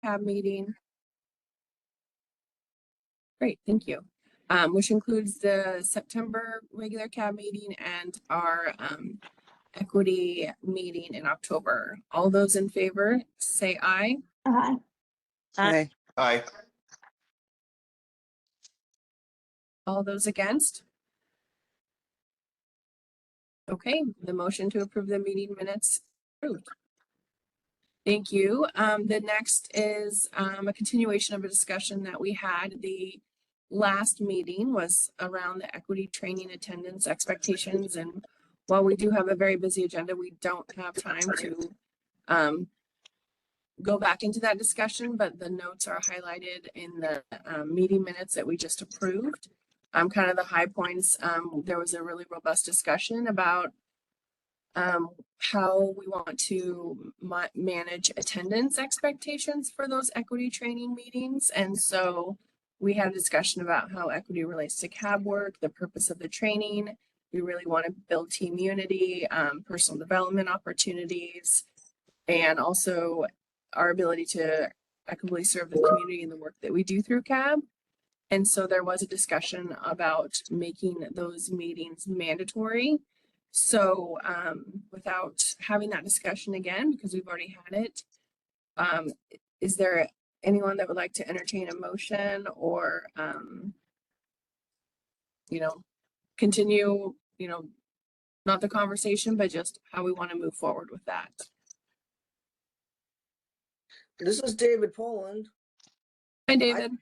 CAAB meeting. Great, thank you. Which includes the September regular CAAB meeting and our equity meeting in October. All those in favor, say aye. Aye. Aye. Aye. All those against? Okay, the motion to approve the meeting minutes approved. Thank you. The next is a continuation of a discussion that we had. The last meeting was around the equity training attendance expectations. And while we do have a very busy agenda, we don't have time to go back into that discussion, but the notes are highlighted in the meeting minutes that we just approved. Kind of the high points. There was a really robust discussion about how we want to manage attendance expectations for those equity training meetings. And so we had a discussion about how equity relates to CAAB work, the purpose of the training. We really want to build team unity, personal development opportunities, and also our ability to equitably serve the community in the work that we do through CAAB. And so there was a discussion about making those meetings mandatory. So without having that discussion again, because we've already had it, is there anyone that would like to entertain a motion or, continue, not the conversation, but just how we want to move forward with that? This is David Poland. Hi, David.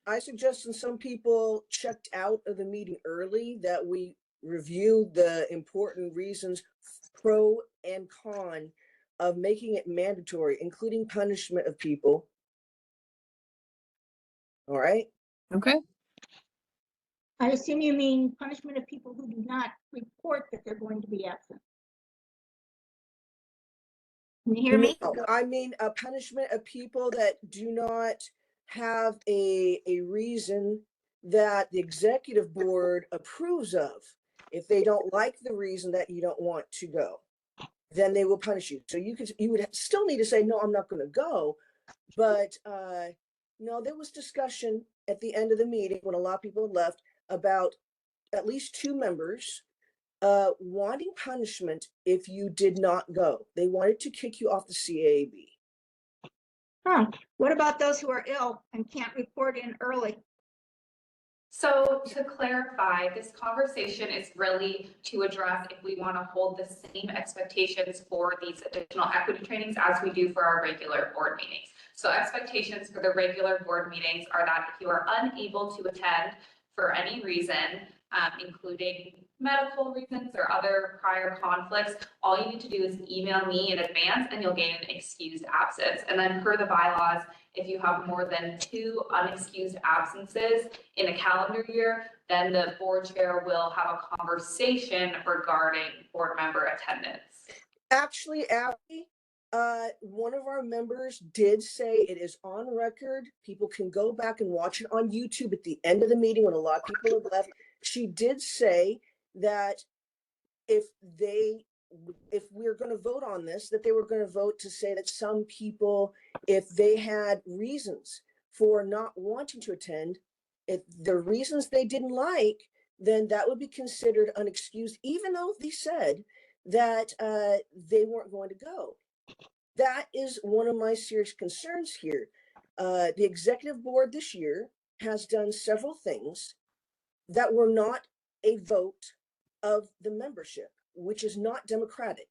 I suggested some people checked out of the meeting early, that we review the important reasons, pro and con, of making it mandatory, including punishment of people. All right. Okay. I assume you mean punishment of people who do not report that they're going to be absent. Can you hear me? No, I mean a punishment of people that do not have a reason that the executive board approves of. If they don't like the reason that you don't want to go, then they will punish you. So you would still need to say, no, I'm not going to go. But no, there was discussion at the end of the meeting when a lot of people had left about at least 2 members wanting punishment if you did not go. They wanted to kick you off the CAAB. Huh. What about those who are ill and can't report in early? So to clarify, this conversation is really to address if we want to hold the same expectations for these additional equity trainings as we do for our regular board meetings. So expectations for the regular board meetings are that if you are unable to attend for any reason, including medical reasons or other prior conflicts, all you need to do is email me in advance and you'll gain an excused absence. And then per the bylaws, if you have more than 2 unexcused absences in a calendar year, then the board chair will have a conversation regarding board member attendance. Actually, Abby, one of our members did say, it is on record, people can go back and watch it on YouTube at the end of the meeting when a lot of people have left. She did say that if we're going to vote on this, that they were going to vote to say that some people, if they had reasons for not wanting to attend, if the reasons they didn't like, then that would be considered unexcused, even though they said that they weren't going to go. That is one of my serious concerns here. The executive board this year has done several things that were not a vote of the membership, which is not democratic.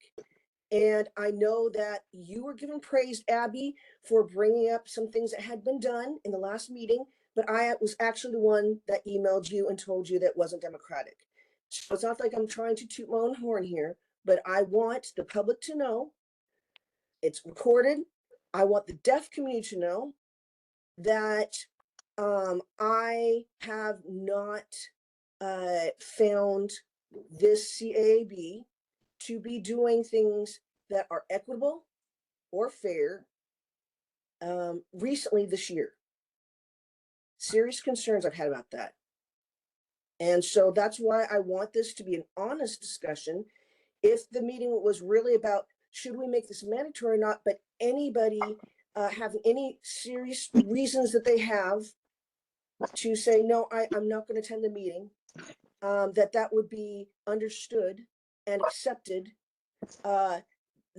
And I know that you were given praise, Abby, for bringing up some things that had been done in the last meeting, but I was actually the one that emailed you and told you that wasn't democratic. So it's not like I'm trying to toot my own horn here, but I want the public to know, it's recorded. I want the deaf community to know that I have not found this CAAB to be doing things that are equitable or fair recently this year. Serious concerns I've had about that. And so that's why I want this to be an honest discussion. If the meeting was really about, should we make this mandatory or not, but anybody have any serious reasons that they have to say, no, I'm not going to attend the meeting, that would be understood and accepted.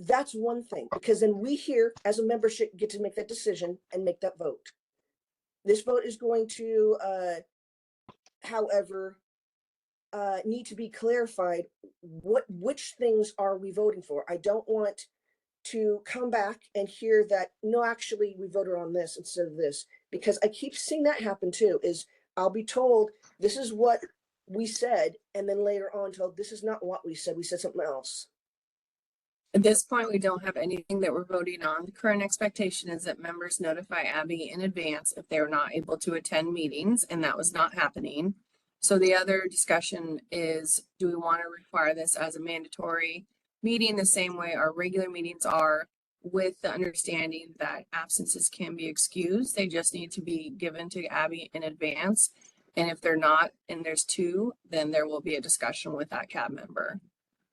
That's one thing, because then we here as a membership get to make that decision and make that vote. This vote is going to, however, need to be clarified. Which things are we voting for? I don't want to come back and hear that, no, actually we voted on this instead of this, because I keep seeing that happen too, is I'll be told this is what we said, and then later on told this is not what we said something else. At this point, we don't have anything that we're voting on. The current expectation is that members notify Abby in advance if they're not able to attend meetings, and that was not happening. So the other discussion is, do we want to require this as a mandatory meeting the same way our regular meetings are, with the understanding that absences can be excused? They just need to be given to Abby in advance. And if they're not, and there's two, then there will be a discussion with that CAAB member.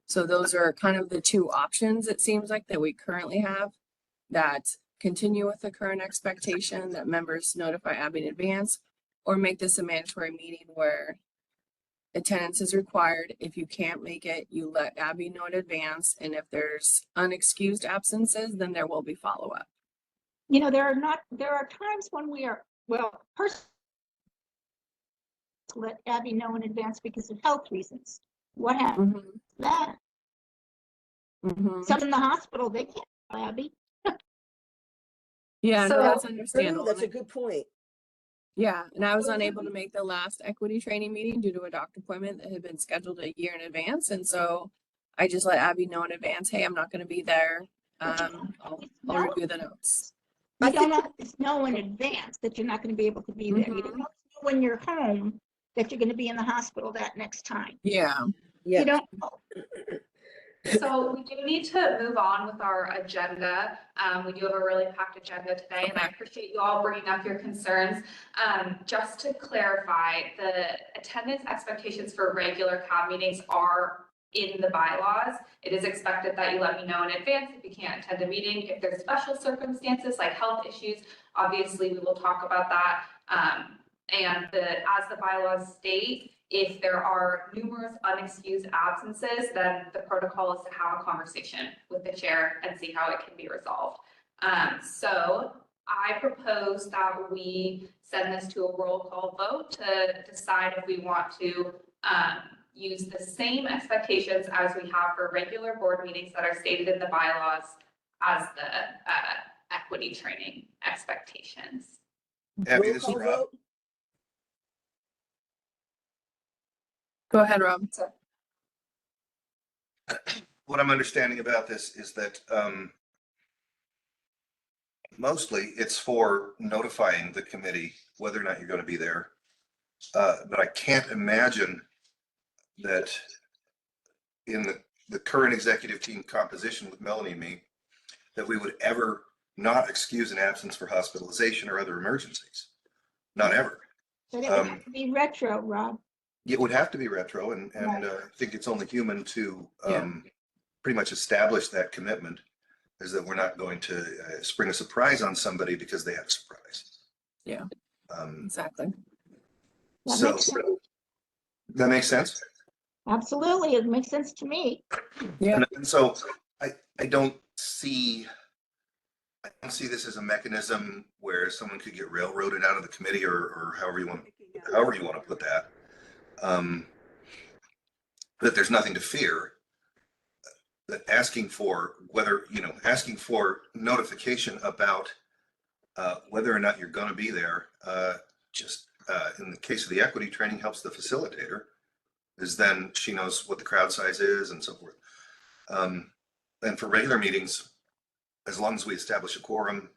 So those are kind of the two options, it seems like, that we currently have, that continue with the current expectation that members notify Abby in advance, or make this a mandatory meeting where attendance is required. If you can't make it, you let Abby know in advance. And if there's unexcused absences, then there will be follow-up. You know, there are times when we are, well, first, let Abby know in advance because of health reasons. What happened? Mhm. That Mhm. some in the hospital, they can't tell Abby. Yeah, no, So- that's True, understandable. that's a good point. Yeah, and I was unable to make the last equity training meeting due to a doctor appointment that had been scheduled a year in advance. And so I just let Abby know in advance, hey, I'm not going to be there. I'll review the notes. You I don't think- always know in advance that you're not going to be able to be there. You don't Mhm. know when you're home that you're going to be in the hospital that next time. Yeah. Yeah. You don't know. So we do need to move on with our agenda. We do have a really packed agenda today, and I appreciate you all bringing up your concerns. Just to clarify, the attendance expectations for regular CAAB meetings are in the bylaws. It is expected that you let me know in advance if you can't attend a meeting. If there's special circumstances like health issues, obviously we will talk about that. And as the bylaws state, if there are numerous unexcused absences, then the protocol is to have a conversation with the chair and see how it can be resolved. So I propose that we send this to a roll call vote to decide if we want to use the same expectations as we have for regular board meetings that are stated in the bylaws as the equity training expectations. Abby, Roll this is call Rob. vote. Go ahead, Rob. What I'm understanding about this is that mostly it's for notifying the committee whether or not you're going to be there. But I can't imagine that in the current executive team composition with Melanie and me, that we would ever not excuse an absence for hospitalization or other emergencies. Not ever. But it would have to be retro, Rob. It would have to be retro, and Right. I think it's only human to Yeah. pretty much establish that commitment, is that we're not going to spring a surprise on somebody because they have a surprise. Yeah. Um, Exactly. That so makes sense. that makes sense. Absolutely, it makes sense to me. Yeah. And so I don't see this as a mechanism where someone could get railroaded out of the committee or however you want to put that. That there's nothing to fear. That asking for notification about whether or not you're going to be there, in the case of the equity training, helps the facilitator, is then she knows what the crowd size is and so forth. And for regular meetings, as long as we establish a quorum,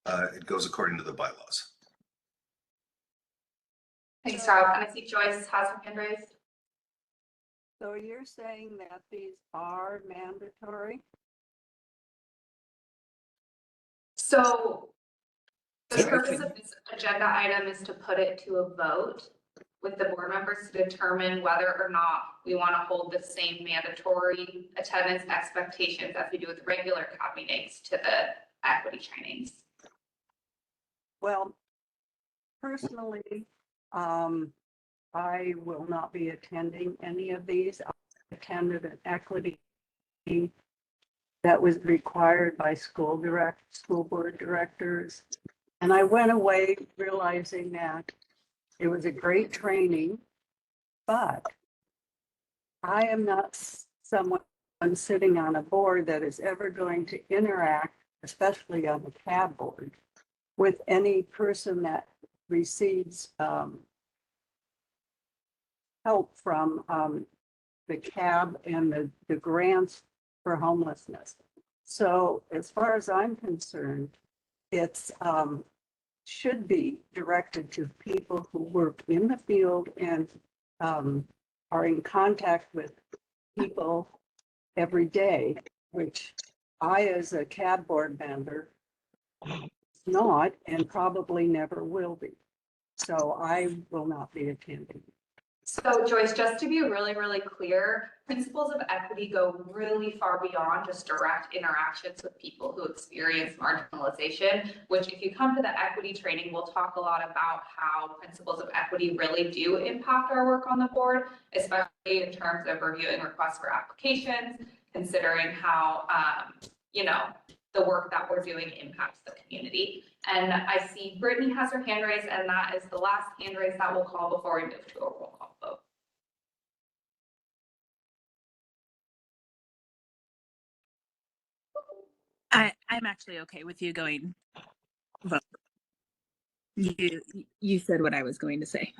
it goes according to the bylaws. Thanks, Rob. And I see Joyce has her hand raised. So you're saying that these are mandatory? So the Yeah, I purpose think- of this agenda item is to put it to a vote with the board members to determine whether or not we want to hold the same mandatory attendance expectations as we do with regular CAAB meetings to the equity trainings? Well, personally, I will not be attending any of these. I attended an equity that was required by school board directors. And I went away realizing that it was a great training, but I am not someone sitting on a board that is ever going to interact, especially on the CAAB board, with any person that receives help from the CAAB and the grants for homelessness. So as far as I'm concerned, it's should be directed to people who work in the field and are in contact with people every day, which I, as a CAAB board member, not and probably never will be. So I will not be attending. So Joyce, just to be really, really clear, principles of equity go really far beyond just direct interactions with people who experience marginalization, which if you come to the equity training, we'll talk a lot about how principles of equity really do impact our work on the board, especially in terms of reviewing requests for applications, considering how, the work that we're doing impacts the community. And I see Brittany has her hand raised, and that is the last hand raise that we'll call before we move to a roll call vote. I'm actually okay with you going vote. You said what I was going to say.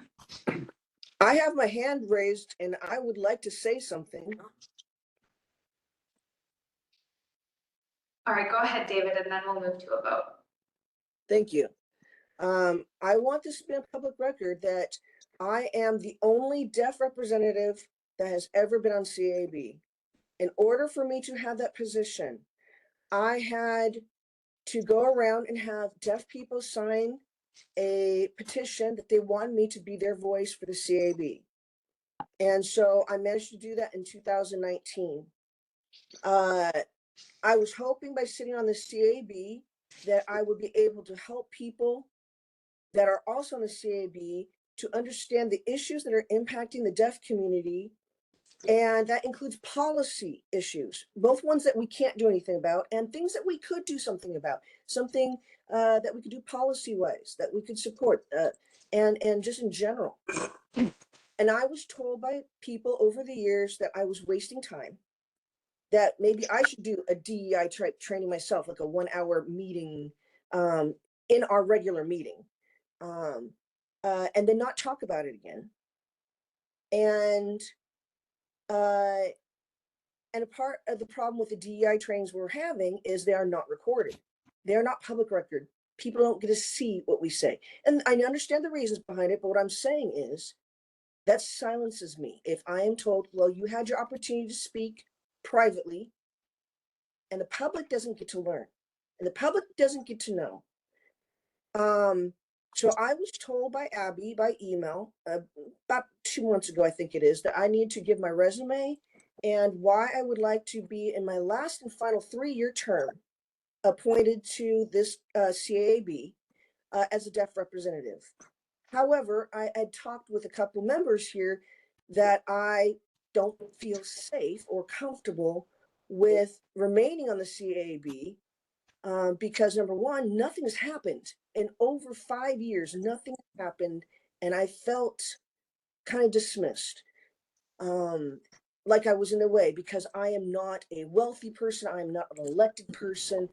I have my hand raised and I would like to say something. All right, go ahead, David, and then we'll move to a vote. Thank you. I want this to be on public record that I am the only deaf representative that has ever been on CAAB. In order for me to have that position, I had to go around and have deaf people sign a petition that they wanted me to be their voice for the CAAB. And so I managed to do that in 2019. I was hoping by sitting on the CAAB that I would be able to help people that are also on the CAAB to understand the issues that are impacting the deaf community. And that includes policy issues, both ones that we can't do anything about and things that we could do something about, something that we could do policy-wise, that we could support, and just in general. And I was told by people over the years that I was wasting time, that maybe I should do a DEI training myself, like a 1-hour meeting in our regular meeting, and then not talk about it again. And a part of the problem with the DEI trainings we're having is they are not recorded. They are not public record. People don't get to see what we say. And I understand the reasons behind it, but what I'm saying is that silences me. If I am told, well, you had your opportunity to speak privately, and the public doesn't get to learn, and the public doesn't get to know. So I was told by Abby by email about 2 months ago, I think it is, that I need to give my resume and why I would like to be in my last and final 3-year term appointed to this CAAB as a deaf representative. However, I had talked with a couple members here that I don't feel safe or comfortable with remaining on the CAAB because number one, nothing has happened in over 5 years. Nothing happened, and I felt kind of dismissed, like I was in the way, because I am not a wealthy person. I am not an elected person.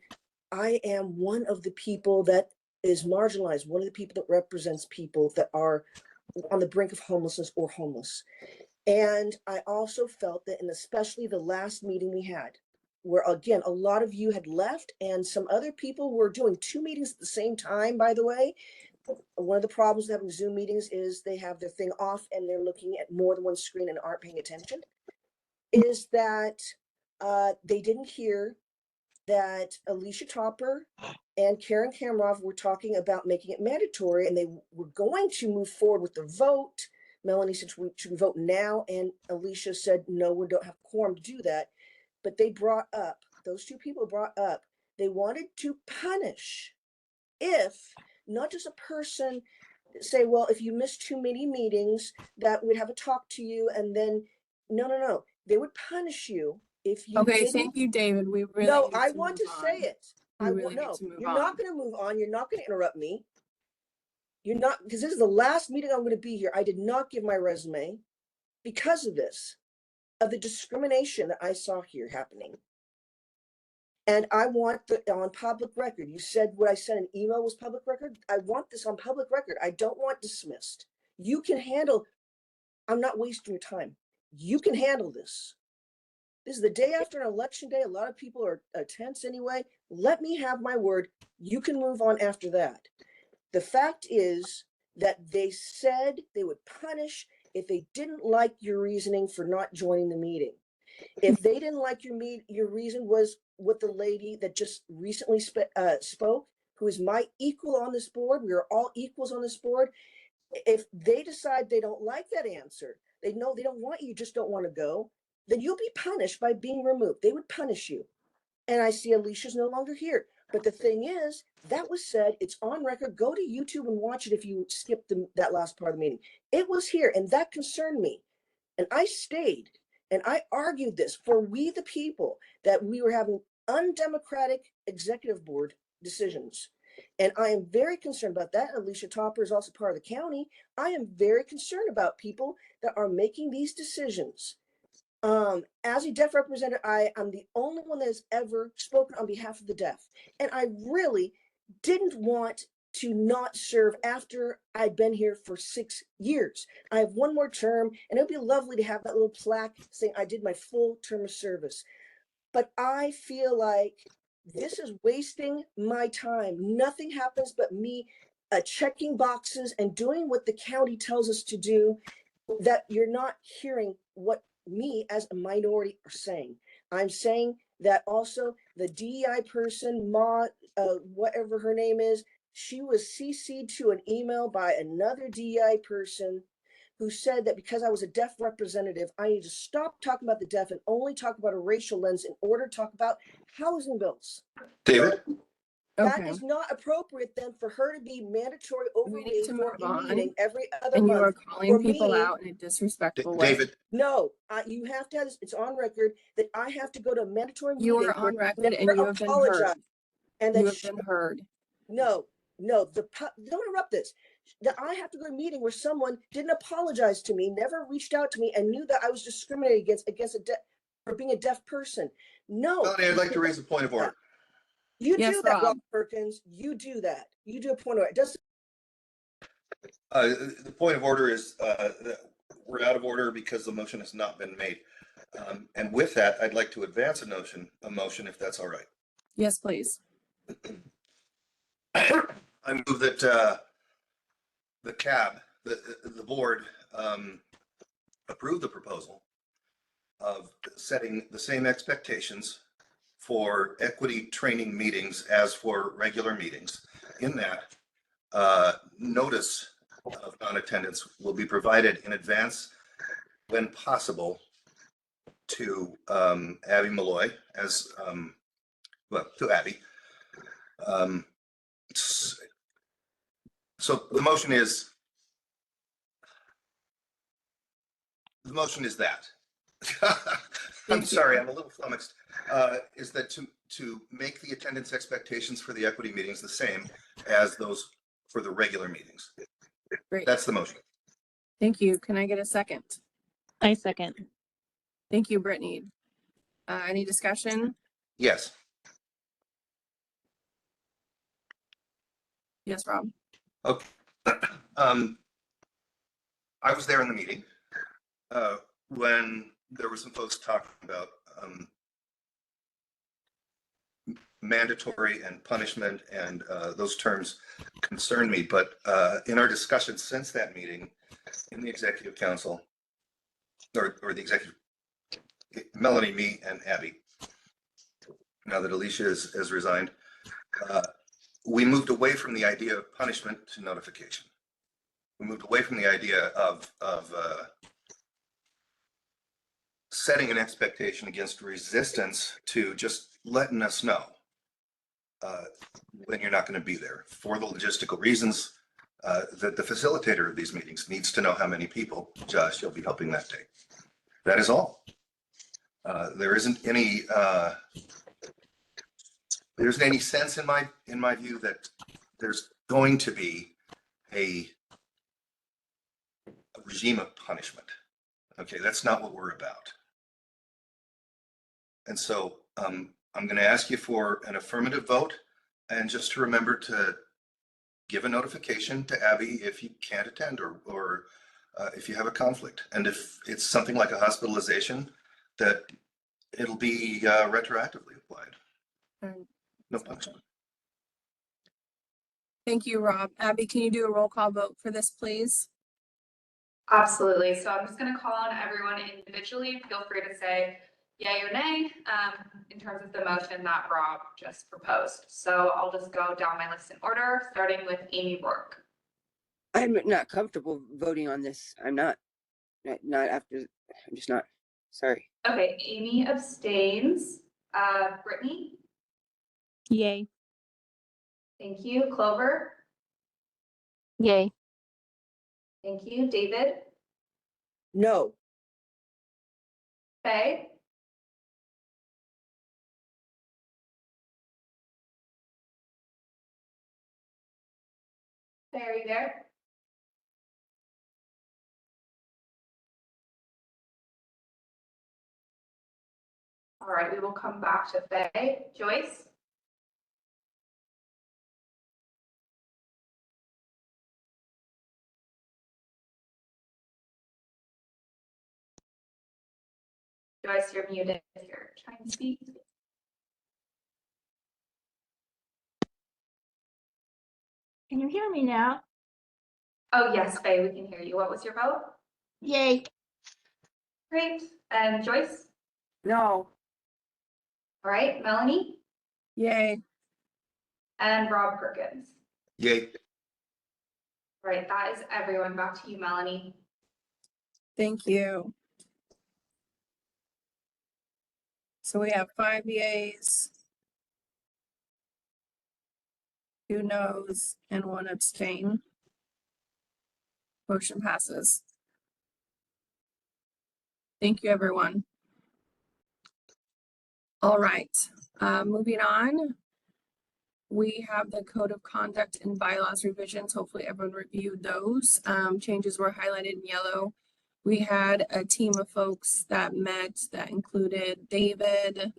I am one of the people that is marginalized, one of the people that represents people that are on the brink of homelessness or homeless. And I also felt that, and especially the last meeting we had, where again, a lot of you had left and some other people were doing 2 meetings at the same time, by the way. One of the problems with having Zoom meetings is they have their thing off and they're looking at more than one screen and aren't paying attention, is that they didn't hear that Alicia Topper and Karen Kamarov were talking about making it mandatory, and they were going to move forward with the vote. Melanie said, should we vote now? And Alicia said, no, we don't have quorum to do that. But they brought up, those 2 people brought up they wanted to punish if not just a person say, well, if you miss too many meetings, that we'd have a talk to you, and then no. They would punish you if you Okay, didn't. thank you, David. We really No, need I to want move to say on. it. We I really want need no. to move You're on. not going to move on. You're not going to interrupt me. You're not, because this is the last meeting I'm going to be here. I did not give my resume because of this, of the discrimination that I saw here happening. And I want the on public record. You said what I sent an email was public record. I want this on public record. I don't want dismissed. You can handle. I'm not wasting your time. You can handle this. This is the day after an election day. A lot of people are tense anyway. Let me have my word. You can move on after that. The fact is that they said they would punish if they didn't like your reasoning for not joining the meeting. If they didn't like your reason was what the lady that just recently spoke, who is my equal on this board, we are all equals on this board. If they decide they don't like that answer, they know they don't want you, just don't want to go, then you'll be punished by being removed. They would punish you. And I see Alicia's no longer here. But the thing is, that was said, it's on record. Go to YouTube and watch it if you skipped that last part of the meeting. It was here, and that concerned me. And I stayed, and I argued this for we the people, that we were having undemocratic executive board decisions. And I am very concerned about that. Alicia Topper is also part of the county. I am very concerned about people that are making these decisions. As a deaf representative, I am the only one that has ever spoken on behalf of the deaf. And I really didn't want to not serve after I'd been here for 6 years. I have one more term, and it would be lovely to have that little plaque saying I did my full term of service. But I feel like this is wasting my time. Nothing happens but me checking boxes and doing what the county tells us to do, that you're not hearing what me as a minority are saying. I'm saying that also the DEI person, whatever her name is, she was CC'd to an email by another DEI person who said that because I was a deaf representative, I need to stop talking about the deaf and only talk about a racial lens in order to talk about housing bills. David, That Okay, is not appropriate then for her to be mandatory we need overlaid to for move a on. meeting every other And you are month. calling For people me, out in a disrespectful way. David, no, you have to have this, it's on record that I have to go to a mandatory You meeting are where on record never and you have been apologize. heard. And You that have been heard. no, don't interrupt this. That I have to go to a meeting where someone didn't apologize to me, never reached out to me, and knew that I was discriminated against for being a deaf person. No, Melanie, I'd like to raise a point of order. you Yes, do that, Rob. Rob Perkins. You do that. You do a point of order. It doesn't. The point of order is that we're out of order because the motion has not been made. And with that, I'd like to advance a motion, if that's all right. Yes, please. I move that the CAAB, the board, approve the proposal of setting the same expectations for equity training meetings as for regular meetings. In that, notice of non-attendance will be provided in advance when possible to Abby Malloy as, to Abby. So the motion is that. I'm sorry, I'm a little flummoxed. Is that to make the attendance expectations for the equity meetings the same as those for the regular meetings. Great. That's the motion. Thank you. Can I get a second? I second. Thank you, Brittany. Any discussion? Yes. Yes, Rob. Okay. I was there in the meeting when there were some folks talking about mandatory and punishment, and those terms concern me. But in our discussions since that meeting in the executive council, or the executive, Melanie, me, and Abby, now that Alicia has resigned, we moved away from the idea of punishment to notification. We moved away from the idea of setting an expectation against resistance to just letting us know. when you're not going to be there for the logistical reasons that the facilitator of these meetings needs to know how many people, Josh, you'll be helping that day. That is all. There isn't any sense in my view that there's going to be a regime of punishment. Okay, that's not what we're about. And so I'm going to ask you for an affirmative vote, and just to remember to give a notification to Abby if you can't attend or if you have a conflict. And if it's something like a hospitalization, that it'll be retroactively applied. Alright. No punishment. Thank you, Rob. Abby, can you do a roll call vote for this, please? Absolutely. So I'm just going to call on everyone individually. Feel free to say yay or nay in terms of the motion that Rob just proposed. So I'll just go down my list in order, starting with Amy Rourke. I'm not comfortable voting on this. I'm not after, I'm just not, sorry. Okay, Amy abstains. Brittany, Yay. thank you. Clover, Yay. thank you. David, No, Faye, Faye, are you there? All right, we will come back to Faye. Joyce, Joyce, you're muted if you're trying to speak. Can you hear me now? Oh, yes, Faye, we can hear you. What was your vote? Yay. Great. And Joyce? No, All right, Melanie Yay. and Rob Perkins. Yay. All right, that is everyone. Back to you, Melanie. Thank you. So we have 5 yays, 2 noes, and 1 abstain. Motion passes. Thank you, everyone. All right, moving on. We have the code of conduct and bylaws revisions. Hopefully everyone reviewed those. Changes were highlighted in yellow. We had a team of folks that met that included David,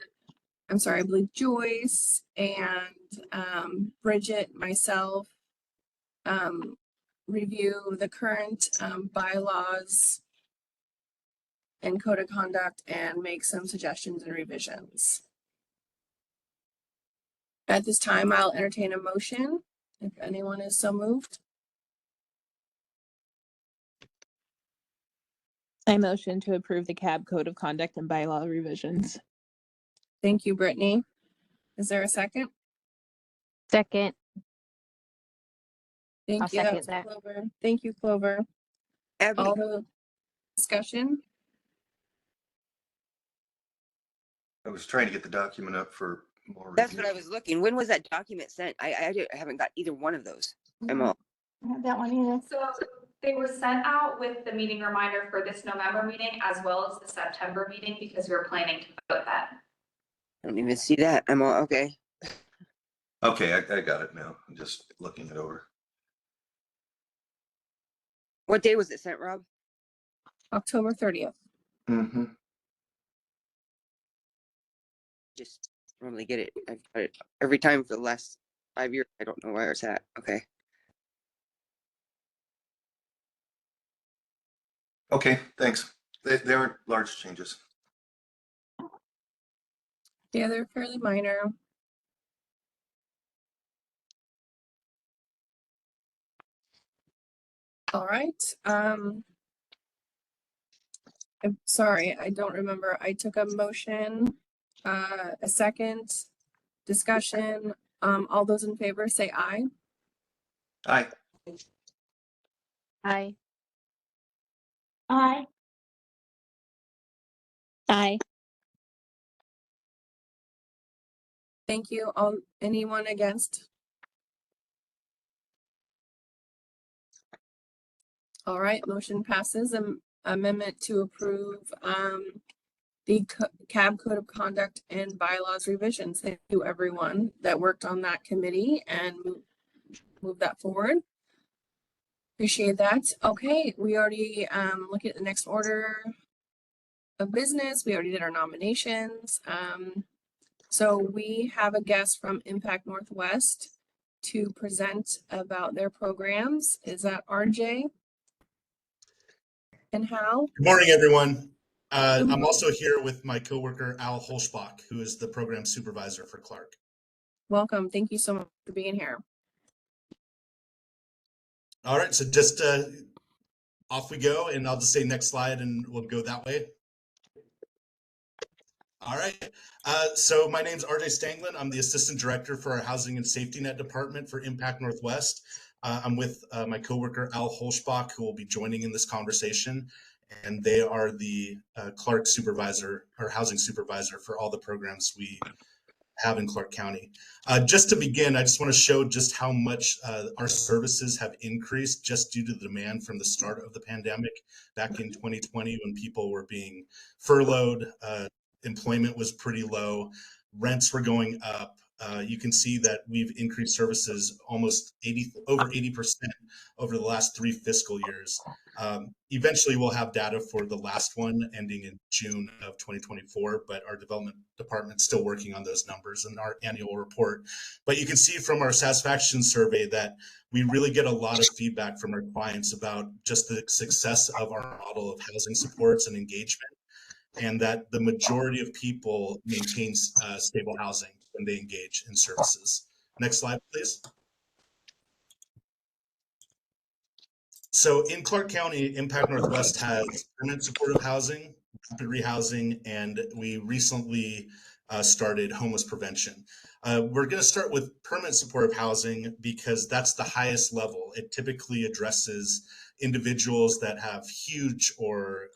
I'm sorry, I believe Joyce and Bridget, myself, review the current bylaws and code of conduct and make some suggestions and revisions. At this time, I'll entertain a motion if anyone is so moved. I motion to approve the CAAB Code of Conduct and Bylaw revisions. Thank you, Brittany. Is there a second? Second. Thank I'll you. second was that. Clover. Thank you, Clover. Abby, All the discussion? I was trying to get the document up for more that's review. what I was looking. When was that document sent? I haven't got either one of those. I'm all, I don't have that one either. So they were sent out with the meeting reminder for this November meeting as well as the September meeting because we were planning to vote that. I don't even see that. I'm all, okay. Okay, I got it now. I'm just looking it over. What day was it sent, Rob? October 30th. Mm-hmm. Just normally get it. I've got it every time for the last 5 years. I don't know where it's at. Okay. Okay, thanks. They aren't large changes. Yeah, they're fairly minor. All right. I'm sorry, I don't remember. I took a motion, a second discussion. All those in favor say aye. Aye. Aye. Aye. Aye. Thank you. Anyone against? All right, motion passes. Amendment to approve the CAAB Code of Conduct and Bylaws revisions. Thank you, everyone that worked on that committee and move that forward. Appreciate that. Okay, we already look at the next order of business. We already did our nominations. So we have a guest from Impact Northwest to present about their programs. Is that RJ? And Hal? Good morning, everyone. I'm also here with my coworker, Al Holschbach, who is the program supervisor for Clark. Welcome. Thank you so much for being here. All right, so just off we go, and I'll just say next slide, and we'll go that way. All right, so my name's RJ Stanglin. I'm the assistant director for our Housing and Safety Net Department for Impact Northwest. I'm with my coworker, Al Holschbach, who will be joining in this conversation. And they are the Clark supervisor or housing supervisor for all the programs we have in Clark County. Just to begin, I just want to show just how much our services have increased just due to the demand from the start of the pandemic back in 2020 when people were being furloughed, employment was pretty low, rents were going up. You can see that we've increased services almost over 80% over the last 3 fiscal years. Eventually, we'll have data for the last one ending in June of 2024, but our development department's still working on those numbers in our annual report. But you can see from our satisfaction survey that we really get a lot of feedback from our clients about just the success of our model of housing supports and engagement, and that the majority of people maintain stable housing when they engage in services. Next slide, please. So in Clark County, Impact Northwest has permanent supportive housing, rapid rehousing, and we recently started homeless prevention. We're going to start with permanent supportive housing because that's the highest level. It typically addresses individuals that have huge or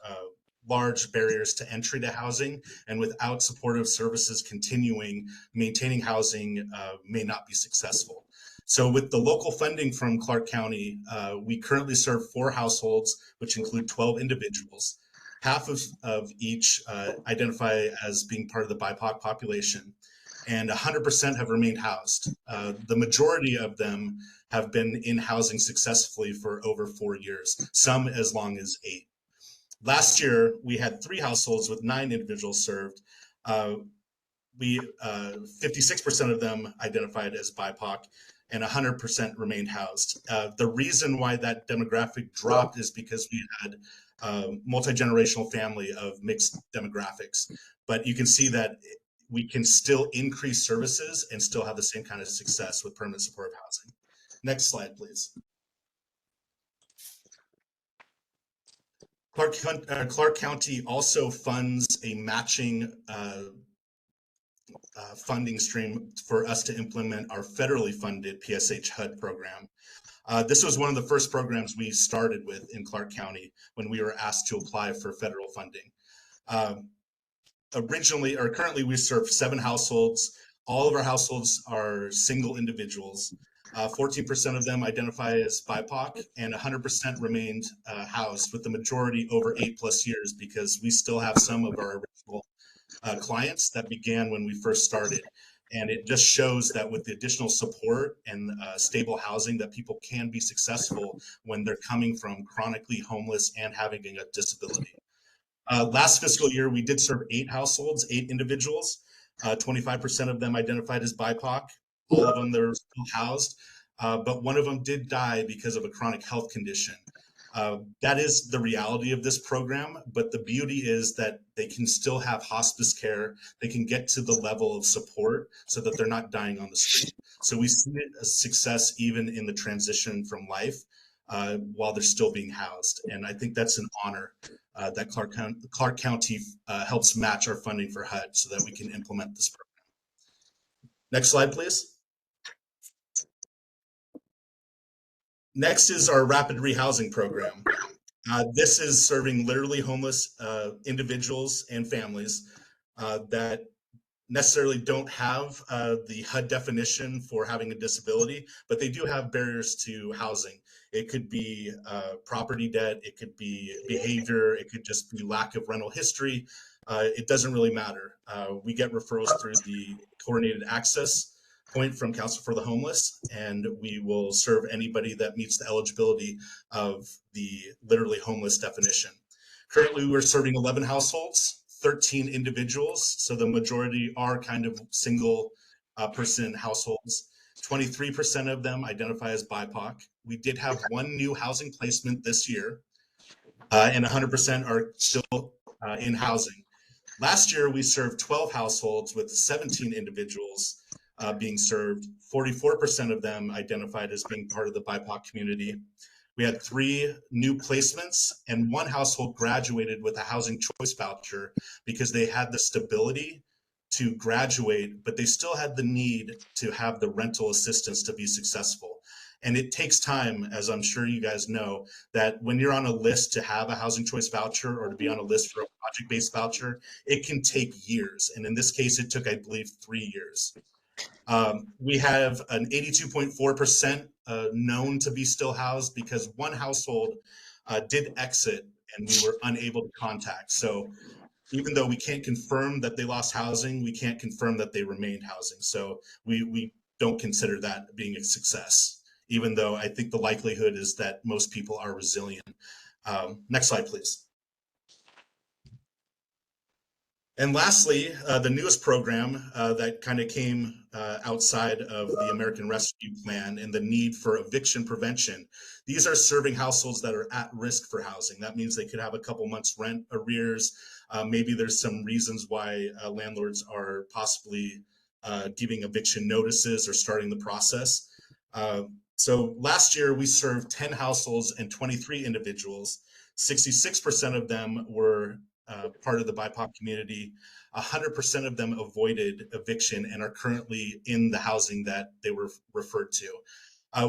large barriers to entry to housing, and without supportive services continuing, maintaining housing may not be successful. So with the local funding from Clark County, we currently serve 4 households, which include 12 individuals. Half of each identify as being part of the BIPOC population, and 100% have remained housed. The majority of them have been in housing successfully for over 4 years, some as long as 8. Last year, we had 3 households with 9 individuals served. 56% of them identified as BIPOC, and 100% remained housed. The reason why that demographic dropped is because we had a multi-generational family of mixed demographics. But you can see that we can still increase services and still have the same kind of success with permanent supportive housing. Next slide, please. Clark County also funds a matching funding stream for us to implement our federally funded PSH HUD program. This was one of the first programs we started with in Clark County when we were asked to apply for federal funding. Currently we serve 7 households. All of our households are single individuals. 14% of them identify as BIPOC, and 100% remained housed, with the majority over 8+ years, because we still have some of our original clients that began when we first started. And it just shows that with the additional support and stable housing, that people can be successful when they're coming from chronically homeless and having a disability. Last fiscal year, we did serve 8 households, 8 individuals. 25% of them identified as BIPOC. All of them, they're still housed, but one of them did die because of a chronic health condition. That is the reality of this program, but the beauty is that they can still have hospice care. They can get to the level of support so that they're not dying on the street. So we see it as success even in the transition from life while they're still being housed. And I think that's an honor that Clark County helps match our funding for HUD so that we can implement this program. Next slide, please. Next is our rapid rehousing program. This is serving literally homeless individuals and families that necessarily don't have the HUD definition for having a disability, but they do have barriers to housing. It could be property debt, it could be behavior, it could just be lack of rental history. It doesn't really matter. We get referrals through the coordinated access point from Council for the Homeless, and we will serve anybody that meets the eligibility of the literally homeless definition. Currently, we're serving 11 households, 13 individuals, so the majority are kind of single person households. 23% of them identify as BIPOC. We did have one new housing placement this year, and 100% are still in housing. Last year, we served 12 households with 17 individuals being served. 44% of them identified as being part of the BIPOC community. We had 3 new placements, and 1 household graduated with a housing choice voucher because they had the stability to graduate, but they still had the need to have the rental assistance to be successful. And it takes time, as I'm sure you guys know, that when you're on a list to have a housing choice voucher or to be on a list for a project-based voucher, it can take years. And in this case, it took, I believe, 3 years. We have an 82.4% known to be still housed because 1 household did exit and we were unable to contact. So even though we can't confirm that they lost housing, we can't confirm that they remained housing. So we don't consider that being a success, even though I think the likelihood is that most people are resilient. Next slide, please. And lastly, the newest program that kind of came outside of the American Rescue Plan and the need for eviction prevention. These are serving households that are at risk for housing. That means they could have a couple months rent arrears. Maybe there's some reasons why landlords are possibly giving eviction notices or starting the process. So last year we served 10 households and 23 individuals. 66% of them were part of the BIPOC community. 100% of them avoided eviction and are currently in the housing that they were referred to.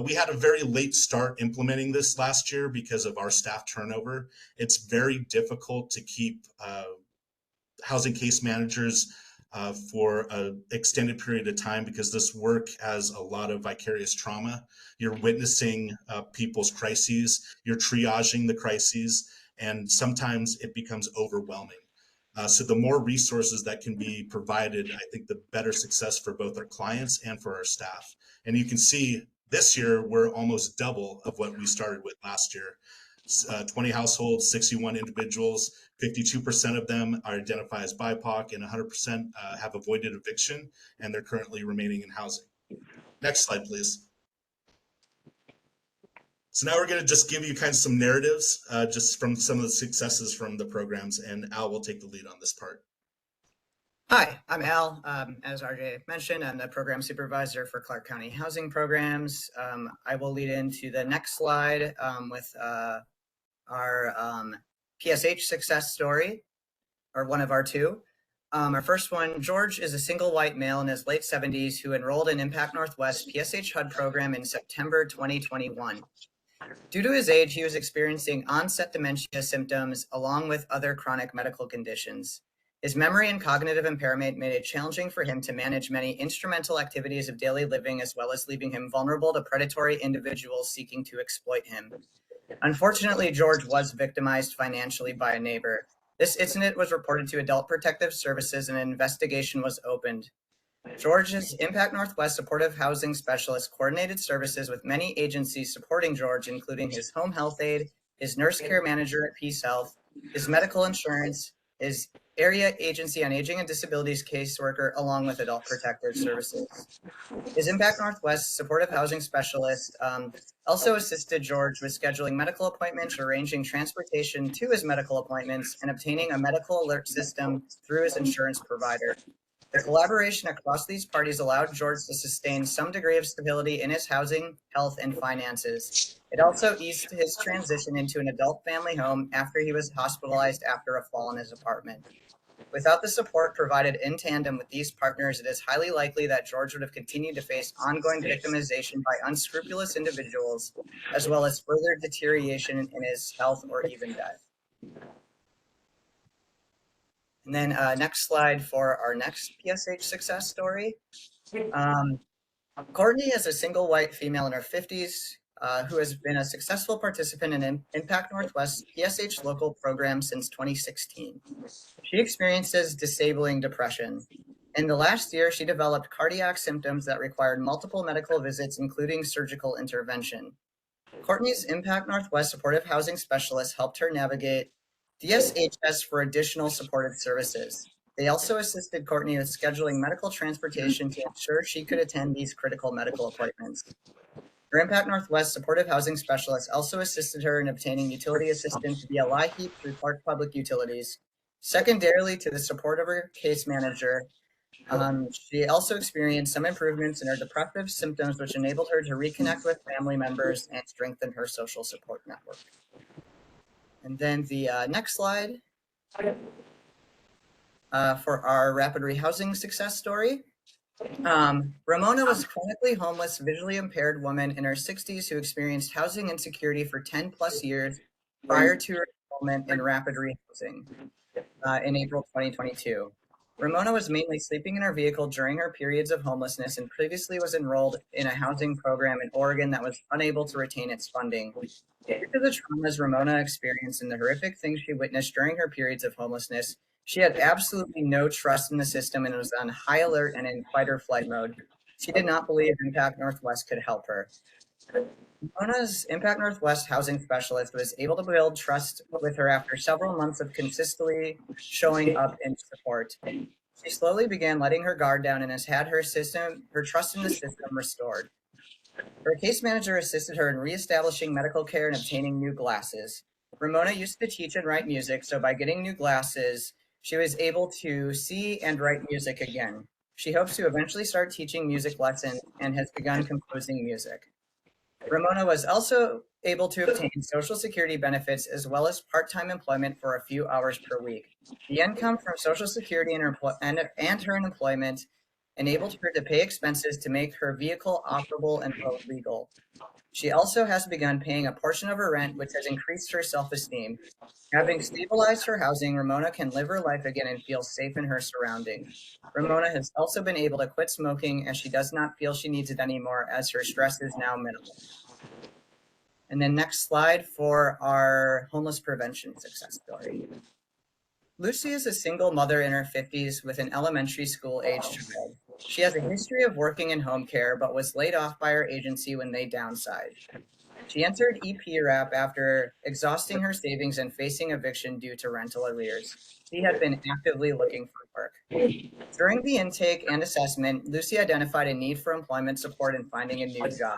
We had a very late start implementing this last year because of our staff turnover. It's very difficult to keep housing case managers for an extended period of time because this work has a lot of vicarious trauma. You're witnessing people's crises, you're triaging the crises, and sometimes it becomes overwhelming. So the more resources that can be provided, I think the better success for both our clients and for our staff. And you can see this year, we're almost double of what we started with last year. 20 households, 61 individuals, 52% of them are identified as BIPOC and 100% have avoided eviction, and they're currently remaining in housing. Next slide, please. So now we're going to just give you kind of some narratives just from some of the successes from the programs, and Al will take the lead on this part. Hi, I'm Al. As RJ mentioned, I'm the program supervisor for Clark County Housing Programs. I will lead into the next slide with our PSH success story, or one of our 2. Our first one, George is a single white male in his late 70s who enrolled in Impact Northwest PSH HUD program in September 2021. Due to his age, he was experiencing onset dementia symptoms along with other chronic medical conditions. His memory and cognitive impairment made it challenging for him to manage many instrumental activities of daily living, as well as leaving him vulnerable to predatory individuals seeking to exploit him. Unfortunately, George was victimized financially by a neighbor. This incident was reported to Adult Protective Services and an investigation was opened. George's Impact Northwest Supportive Housing Specialist coordinated services with many agencies supporting George, including his home health aide, his nurse care manager at Peace Health, his medical insurance, his area agency on aging and disabilities caseworker, along with Adult Protective Services. His Impact Northwest Supportive Housing Specialist also assisted George with scheduling medical appointments, arranging transportation to his medical appointments, and obtaining a medical alert system through his insurance provider. The collaboration across these parties allowed George to sustain some degree of stability in his housing, health, and finances. It also eased his transition into an adult family home after he was hospitalized after a fall in his apartment. Without the support provided in tandem with these partners, it is highly likely that George would have continued to face ongoing victimization by unscrupulous individuals, as well as further deterioration in his health or even death. And then next slide for our next PSH success story. Courtney is a single white female in her 50s who has been a successful participant in Impact Northwest PSH local program since 2016. She experiences disabling depression. In the last year, she developed cardiac symptoms that required multiple medical visits, including surgical intervention. Courtney's Impact Northwest supportive housing specialist helped her navigate DSHS for additional supportive services. They also assisted Courtney with scheduling medical transportation to ensure she could attend these critical medical appointments. Her Impact Northwest supportive housing specialist also assisted her in obtaining utility assistance via LIHEAP through Clark Public Utilities. Secondarily to the support of her case manager, she also experienced some improvements in her depressive symptoms, which enabled her to reconnect with family members and strengthen her social support network. And then the next slide for our rapid rehousing success story. Ramona was a chronically homeless, visually impaired woman in her 60s who experienced housing insecurity for 10 plus years prior to her enrollment in rapid rehousing in April 2022. Ramona was mainly sleeping in her vehicle during her periods of homelessness and previously was enrolled in a housing program in Oregon that was unable to retain its funding. Due to the traumas Ramona experienced and the horrific things she witnessed during her periods of homelessness, she had absolutely no trust in the system and was on high alert and in fight or flight mode. She did not believe Impact Northwest could help her. Ramona's Impact Northwest housing specialist was able to build trust with her after several months of consistently showing up in support. She slowly began letting her guard down and has had her trust in the system restored. Her case manager assisted her in reestablishing medical care and obtaining new glasses. Ramona used to teach and write music, so by getting new glasses, she was able to see and write music again. She hopes to eventually start teaching music lessons and has begun composing music. Ramona was also able to obtain Social Security benefits as well as part-time employment for a few hours per week. The income from Social Security and her employment enabled her to pay expenses to make her vehicle operable and road legal. She also has begun paying a portion of her rent, which has increased her self-esteem. Having stabilized her housing, Ramona can live her life again and feel safe in her surroundings. Ramona has also been able to quit smoking as she does not feel she needs it anymore as her stress is now minimal. And then next slide for our homeless prevention success story. Lucy is a single mother in her 50s with an elementary school age child. She has a history of working in home care, but was laid off by her agency when they downsized. She entered EP-RAP after exhausting her savings and facing eviction due to rental arrears. She had been actively looking for work. During the intake and assessment, Lucy identified a need for employment support in finding a new job.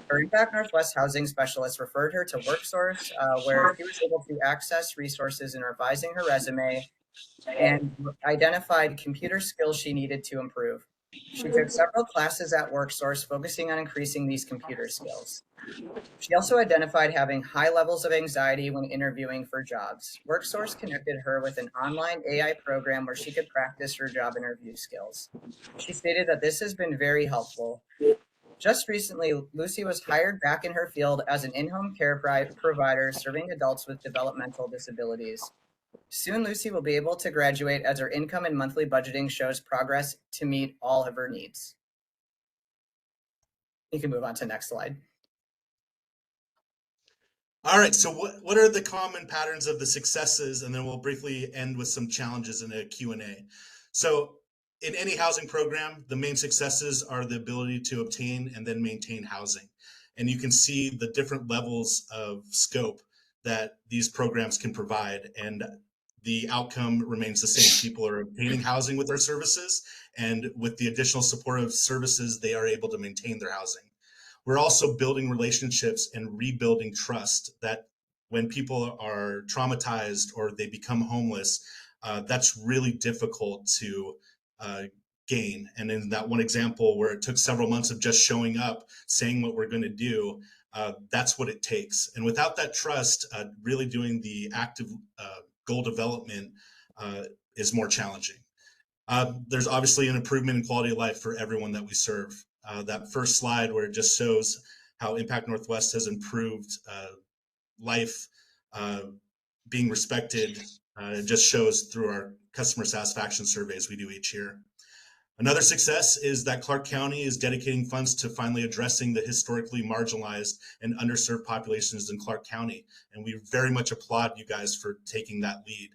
Her Impact Northwest housing specialist referred her to WorkSource, where she was able to access resources in revising her resume and identified computer skills she needed to improve. She took several classes at WorkSource focusing on increasing these computer skills. She also identified having high levels of anxiety when interviewing for jobs. WorkSource connected her with an online AI program where she could practice her job interview skills. She stated that this has been very helpful. Just recently, Lucy was hired back in her field as an in-home care provider serving adults with developmental disabilities. Soon, Lucy will be able to graduate as her income and monthly budgeting shows progress to meet all of her needs. You can move on to the next slide. All right, so what are the common patterns of the successes? And then we'll briefly end with some challenges in a Q&A. So in any housing program, the main successes are the ability to obtain and then maintain housing. And you can see the different levels of scope that these programs can provide. And the outcome remains the same. People are obtaining housing with our services, and with the additional supportive services, they are able to maintain their housing. We're also building relationships and rebuilding trust that when people are traumatized or they become homeless, that's really difficult to gain. And in that one example where it took several months of just showing up, saying what we're going to do, that's what it takes. And without that trust, really doing the active goal development is more challenging. There's obviously an improvement in quality of life for everyone that we serve. That first slide where it just shows how Impact Northwest has improved life, being respected, it just shows through customer satisfaction surveys we do each year. Another success is that Clark County is dedicating funds to finally addressing the historically marginalized and underserved populations in Clark County. And we very much applaud you guys for taking that lead.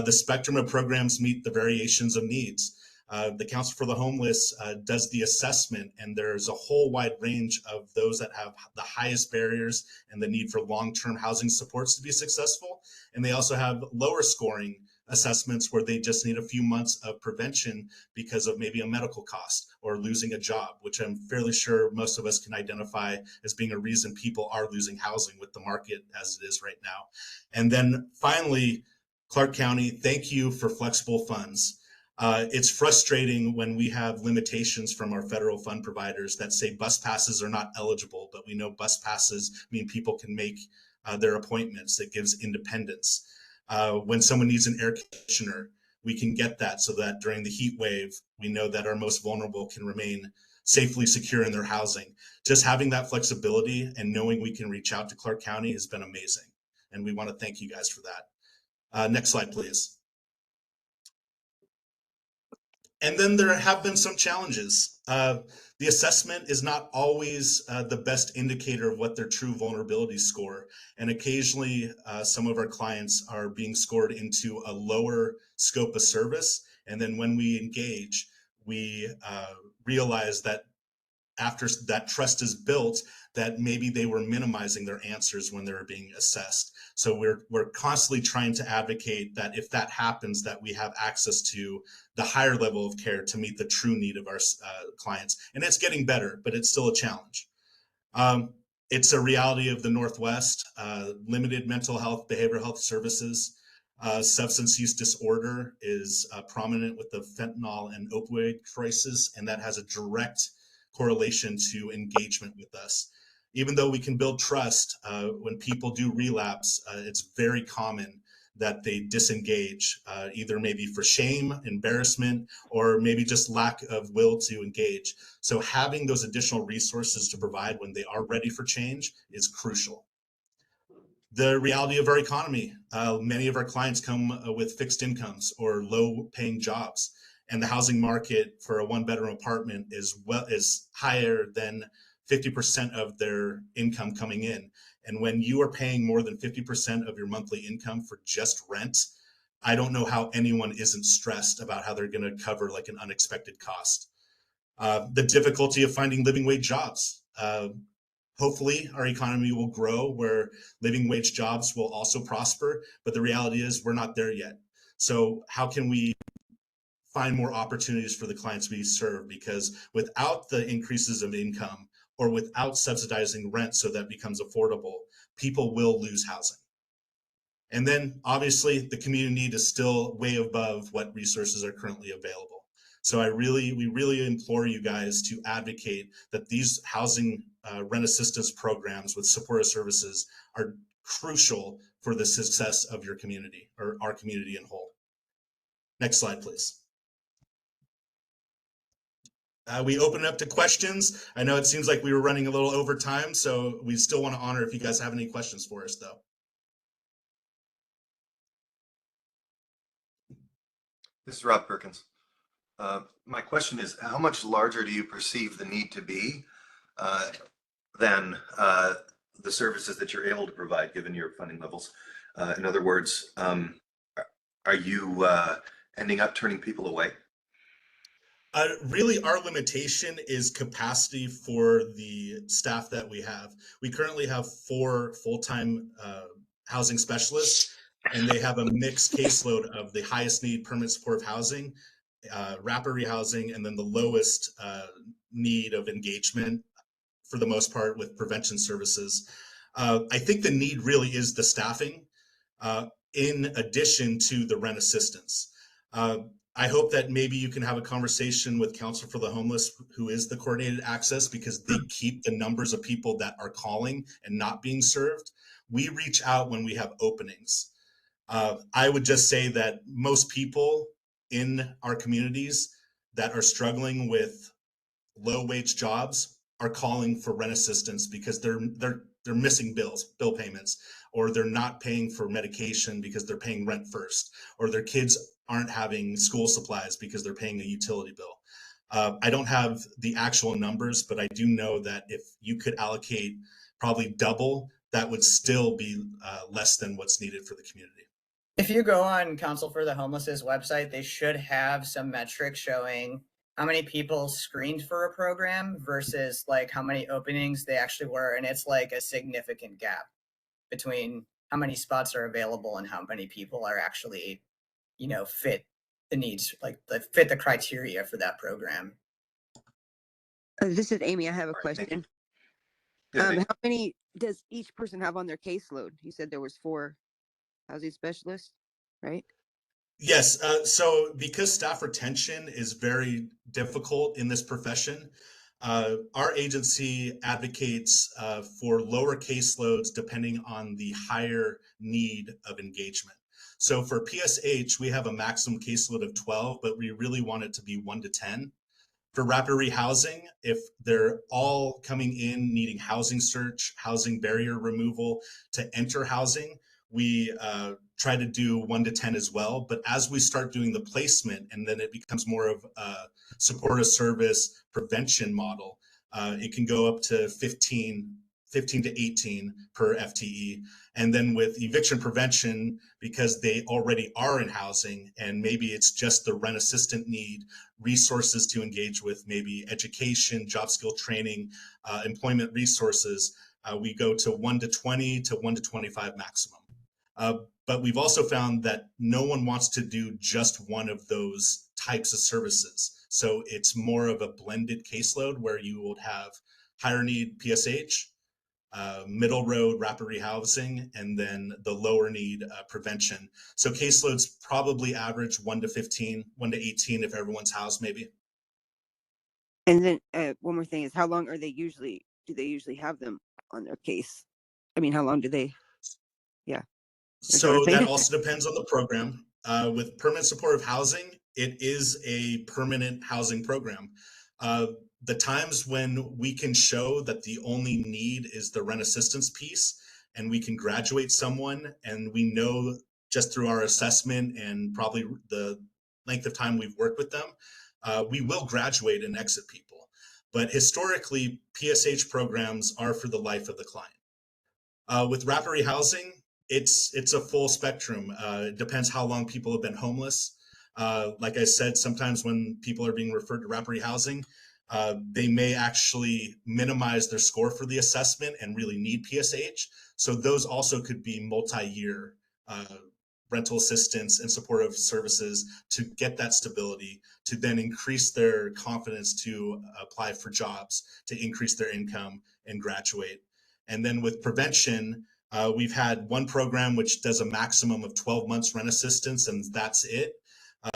The spectrum of programs meet the variations of needs. The Council for the Homeless does the assessment, and there's a whole wide range of those that have the highest barriers and the need for long-term housing supports to be successful. And they also have lower scoring assessments where they just need a few months of prevention because of maybe a medical cost or losing a job, which I'm fairly sure most of us can identify as being a reason people are losing housing with the market as it is right now. And then finally, Clark County, thank you for flexible funds. It's frustrating when we have limitations from our federal fund providers that say bus passes are not eligible, but we know bus passes mean people can make their appointments. It gives independence. When someone needs an air conditioner, we can get that so that during the heat wave, we know that our most vulnerable can remain safely secure in their housing. Just having that flexibility and knowing we can reach out to Clark County has been amazing. And we want to thank you guys for that. Next slide, please. And then there have been some challenges. The assessment is not always the best indicator of what their true vulnerability score. And occasionally some of our clients are being scored into a lower scope of service. And then when we engage, we realize that after that trust is built, that maybe they were minimizing their answers when they were being assessed. So we're constantly trying to advocate that if that happens, that we have access to the higher level of care to meet the true need of our clients. And it's getting better, but it's still a challenge. It's a reality of the Northwest, limited mental health, behavioral health services. Substance use disorder is prominent with the fentanyl and opioid crisis, and that has a direct correlation to engagement with us. Even though we can build trust, when people do relapse, it's very common that they disengage, either maybe for shame, embarrassment, or maybe just lack of will to engage. So having those additional resources to provide when they are ready for change is crucial. The reality of our economy, many of our clients come with fixed incomes or low paying jobs. And the housing market for a one-bedroom apartment is higher than 50% of their income coming in. And when you are paying more than 50% of your monthly income for just rent, I don't know how anyone isn't stressed about how they're going to cover like an unexpected cost. The difficulty of finding living wage jobs. Hopefully our economy will grow where living wage jobs will also prosper, but the reality is we're not there yet. So how can we find more opportunities for the clients we serve? Because without the increases of income or without subsidizing rent so that becomes affordable, people will lose housing. And then obviously the community need is still way above what resources are currently available. So we really implore you guys to advocate that these housing rent assistance programs with supportive services are crucial for the success of your community or our community in whole. Next slide, please. We open it up to questions. I know it seems like we were running a little over time, so we still want to honor if you guys have any questions for us, though. This is Rob Perkins. My question is, how much larger do you perceive the need to be than the services that you're able to provide given your funding levels? In other words, are you ending up turning people away? Really, our limitation is capacity for the staff that we have. We currently have 4 full-time housing specialists, and they have a mixed caseload of the highest need permanent supportive housing, rapid rehousing, and then the lowest need of engagement for the most part with prevention services. I think the need really is the staffing in addition to the rent assistance. I hope that maybe you can have a conversation with Council for the Homeless, who is the coordinated access, because they keep the numbers of people that are calling and not being served. We reach out when we have openings. I would just say that most people in our communities that are struggling with low wage jobs are calling for rent assistance because they're they're missing bill payments, or they're not paying for medication because they're paying rent first, or their kids aren't having school supplies because they're paying a utility bill. I don't have the actual numbers, but I do know that if you could allocate probably double, that would still be less than what's needed for the community. If you go on Council for the Homeless's website, they should have some metrics showing how many people screened for a program versus like how many openings they actually were. And it's like a significant gap between how many spots are available and how many people are actually, fit the needs, like fit the criteria for that program. This is Amy. I have a All right, question. Yeah, How many does each person have on their caseload? You said there was 4 housing specialists, right? Yes. So because staff retention is very difficult in this profession, our agency advocates for lower caseloads depending on the higher need of engagement. So for PSH, we have a maximum caseload of 12, but we really want it to be 1 to 10. For rapid rehousing, if they're all coming in needing housing search, housing barrier removal to enter housing, we try to do 1 to 10 as well. But as we start doing the placement and then it becomes more of a supportive service prevention model, it can go up to 15 to 18 per FTE. And then with eviction prevention, because they already are in housing and maybe it's just the rent assistant need, resources to engage with, maybe education, job skill training, employment resources, we go to 1 to 20 to 1 to 25 maximum. But we've also found that no one wants to do just one of those types of services. So it's more of a blended caseload where you would have higher need PSH, middle road rapid rehousing, and then the lower need prevention. So caseloads probably average 1 to 15, 1 to 18 if everyone's housed maybe. And then one more thing is, how long do they usually have them on their case? I mean, how long do they? Yeah. So that also depends on the program. With permanent supportive housing, it is a permanent housing program. The times when we can show that the only need is the rent assistance piece and we can graduate someone, and we know just through our assessment and probably the length of time we've worked with them, we will graduate and exit people. But historically, PSH programs are for the life of the client. With rapid rehousing, it's a full spectrum. It depends how long people have been homeless. Like I said, sometimes when people are being referred to rapid rehousing, they may actually minimize their score for the assessment and really need PSH. So those also could be multi-year rental assistance and supportive services to get that stability, to then increase their confidence to apply for jobs, to increase their income and graduate. And then with prevention, we've had one program which does a maximum of 12 months rent assistance, and that's it.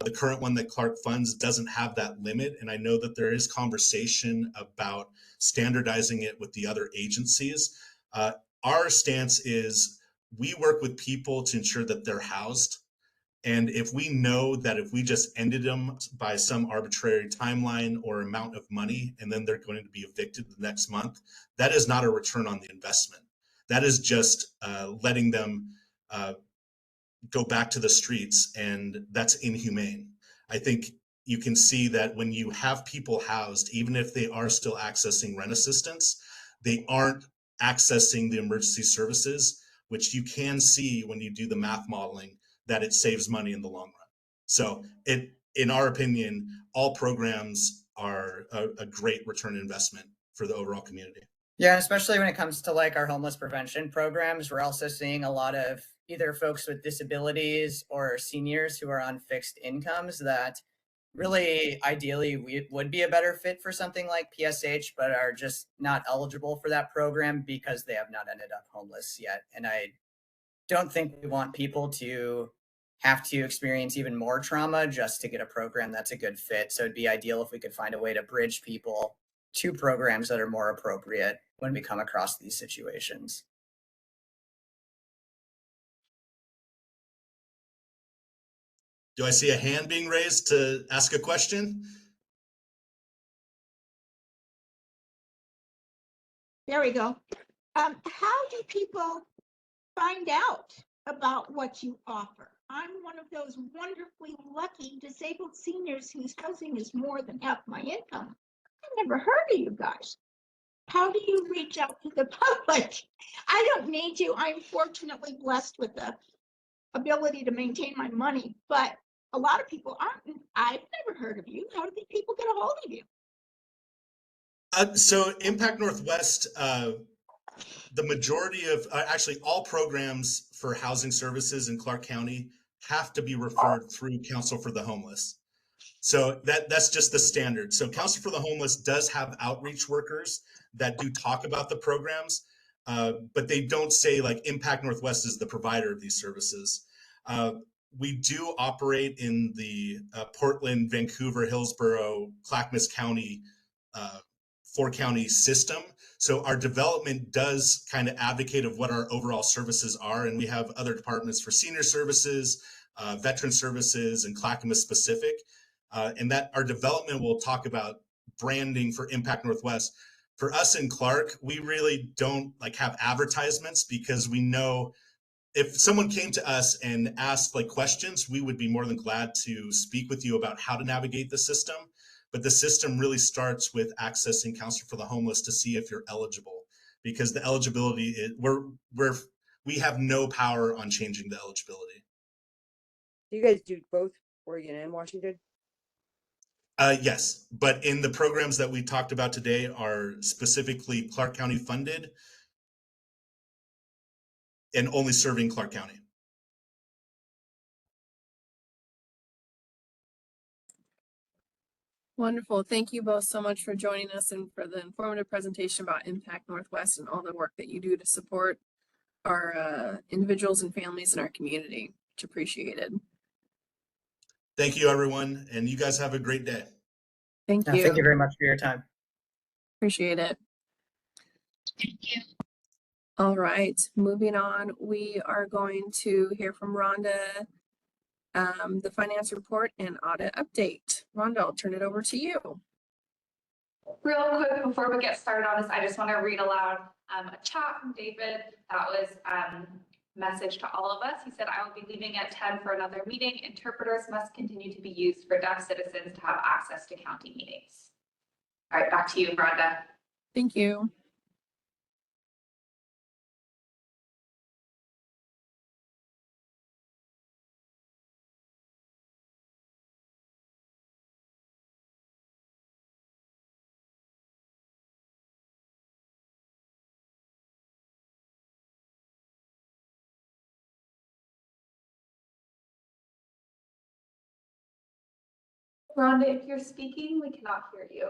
The current one that Clark funds doesn't have that limit, and I know that there is conversation about standardizing it with the other agencies. Our stance is we work with people to ensure that they're housed. And if we know that if we just ended them by some arbitrary timeline or amount of money, and then they're going to be evicted the next month, that is not a return on the investment. That is just letting them go back to the streets, and that's inhumane. I think you can see that when you have people housed, even if they are still accessing rent assistance, they aren't accessing the emergency services, which you can see when you do the math modeling that it saves money in the long run. So in our opinion, all programs are a great return investment for the overall community. Yeah, especially when it comes to like our homeless prevention programs, we're also seeing a lot of either folks with disabilities or seniors who are on fixed incomes that really ideally we would be a better fit for something like PSH, but are just not eligible for that program because they have not ended up homeless yet. And I don't think we want people to have to experience even more trauma just to get a program that's a good fit. So it'd be ideal if we could find a way to bridge people to programs that are more appropriate when we come across these situations. Do I see a hand being raised to ask a question? There we go. How do people find out about what you offer? I'm one of those wonderfully lucky disabled seniors whose housing is more than half my income. I've never heard of you guys. How do you reach out to the public? I don't need to. I'm fortunately blessed with the ability to maintain my money, but a lot of people aren't. I've never heard of you. How do these people get a hold of you? So Impact Northwest, the majority of, actually all programs for housing services in Clark County have to be referred through Council for the Homeless. So that's just the standard. So Council for the Homeless does have outreach workers that do talk about the programs, but they don't say like Impact Northwest is the provider of these services. We do operate in the Portland, Vancouver, Hillsborough, Clackamas County, 4-county system. So our development does kind of advocate of what our overall services are. And we have other departments for senior services, veteran services, and Clackamas specific. And that our development will talk about branding for Impact Northwest. For us in Clark, we really don't like have advertisements because we know if someone came to us and asked like questions, we would be more than glad to speak with you about how to navigate the system. But the system really starts with accessing Council for the Homeless to see if you're eligible, because the eligibility is, we have no power on changing the eligibility. Do you guys do both Oregon and Washington? Yes, but in the programs that we talked about today are specifically Clark County funded and only serving Clark County. Wonderful. Thank you both so much for joining us and for the informative presentation about Impact Northwest and all the work that you do to support our individuals and families in our community. Much appreciated. Thank you, everyone, and you guys have a great day. Thank you. Thank you very much for your time. Appreciate it. Thank you. All right, moving on. We are going to hear from Rhonda, the finance report and audit update. Rhonda, I'll turn it over to you. Real quick, before we get started on this, I just want to read aloud a chat from David that was message to all of us. He said, I will be leaving at 10 for another meeting. Interpreters must continue to be used for deaf citizens to have access to county meetings. All right, back to you, Rhonda. Thank you. Rhonda, if you're speaking, we cannot hear you.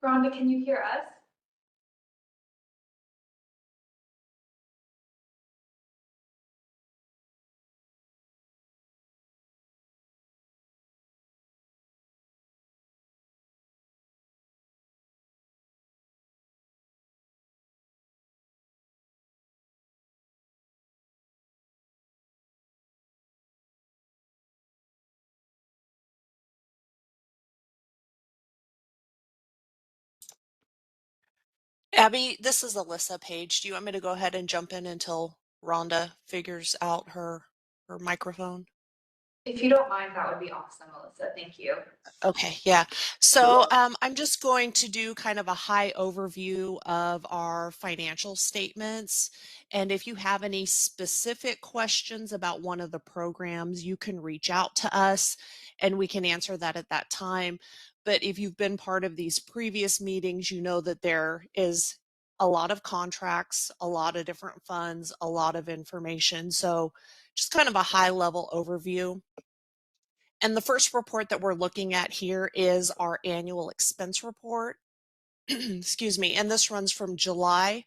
Rhonda, can you hear us? Abby, this is Alyssa Page. Do you want me to go ahead and jump in until Rhonda figures out her microphone? If you don't mind, that would be awesome, Alyssa. Thank you. Okay, yeah. So I'm just going to do kind of a high overview of our financial statements. And if you have any specific questions about one of the programs, you can reach out to us and we can answer that at that time. But if you've been part of these previous meetings, you know that there is a lot of contracts, a lot of different funds, a lot of information. So just kind of a high level overview. And the first report that we're looking at here is our annual expense report. excuse me, and this runs from July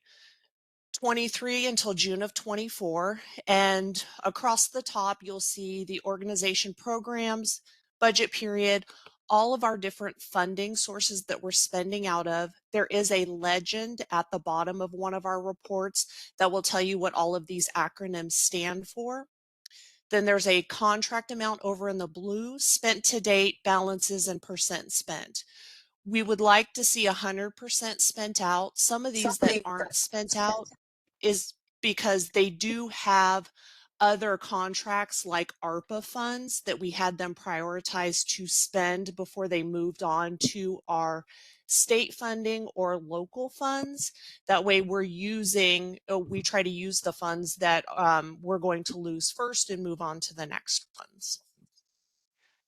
23 until June of 24. And across the top, you'll see the organization programs, budget period, all of our different funding sources that we're spending out of. There is a legend at the bottom of one of our reports that will tell you what all of these acronyms stand for. Then there's a contract amount over in the blue, spent to date, balances, and percent spent. We would like to see 100% spent out. Some of these that aren't spent out is because they do have other contracts like ARPA funds that we had them prioritize to spend before they moved on to our state funding or local funds. That way we try to use the funds that we're going to lose first and move on to the next ones.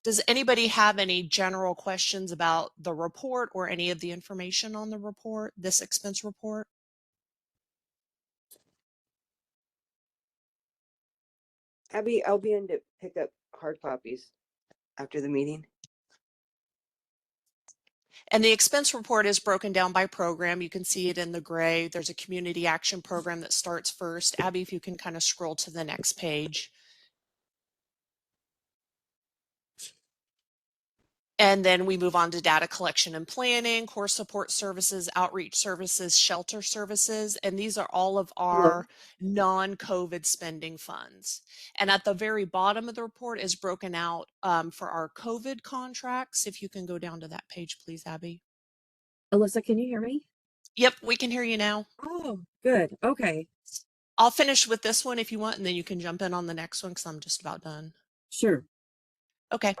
Does anybody have any general questions about the report or any of the information on the report, this expense report? Abby, I'll be in to pick up hard copies after the meeting. And the expense report is broken down by program. You can see it in the gray. There's a community action program that starts first. Abby, if you can kind of scroll to the next page. And then we move on to data collection and planning, core support services, outreach services, shelter services. And these are all of our non-COVID spending funds. And at the very bottom of the report is broken out for our COVID contracts. If you can go down to that page, please, Abby. Alyssa, can you hear me? Yep, we can hear you now. Oh, good. Okay. I'll finish with this one if you want, and then you can jump in on the next one because I'm just about done. Sure. Okay.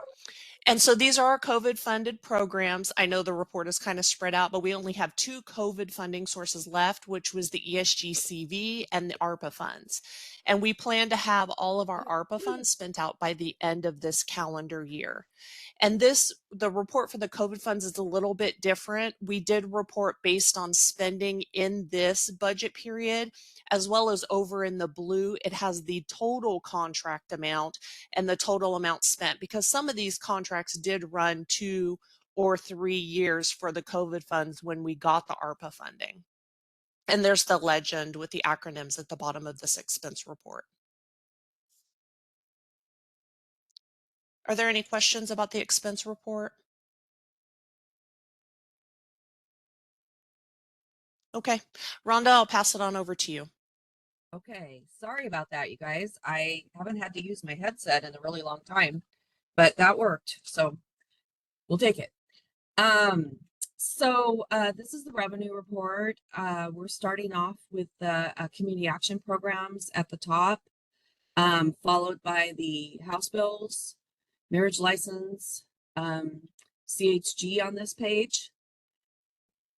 And so these are our COVID funded programs. I know the report is kind of spread out, but we only have 2 COVID funding sources left, which was the ESGCV and the ARPA funds. And we plan to have all of our ARPA funds spent out by the end of this calendar year. And the report for the COVID funds is a little bit different. We did report based on spending in this budget period, as well as over in the blue, it has the total contract amount and the total amount spent, because some of these contracts did run 2 or 3 years for the COVID funds when we got the ARPA funding. And there's the legend with the acronyms at the bottom of this expense report. Are there any questions about the expense report? Okay, Rhonda, I'll pass it on over to you. Okay. Sorry about that, you guys. I haven't had to use my headset in a really long time, but that worked. So we'll take it. This is the revenue report. We're starting off with the community action programs at the top, followed by the House bills, marriage license, CHG on this page.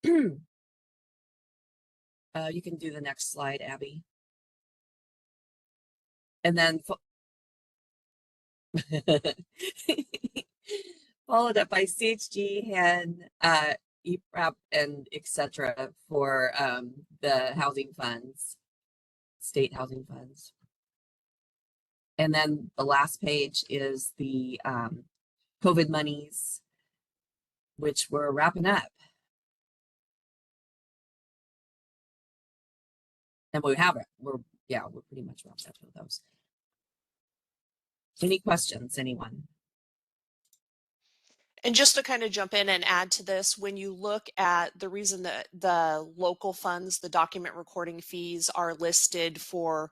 You can do the next slide, Abby. And then followed up by CHG and EPRAP and etc. for the housing funds, state housing funds. And then the last page is the COVID monies, which we're wrapping up. And we have it. We're pretty much wrapped up with those. Any questions, anyone? And just to kind of jump in and add to this, when you look at the reason that the local funds, the document recording fees are listed for,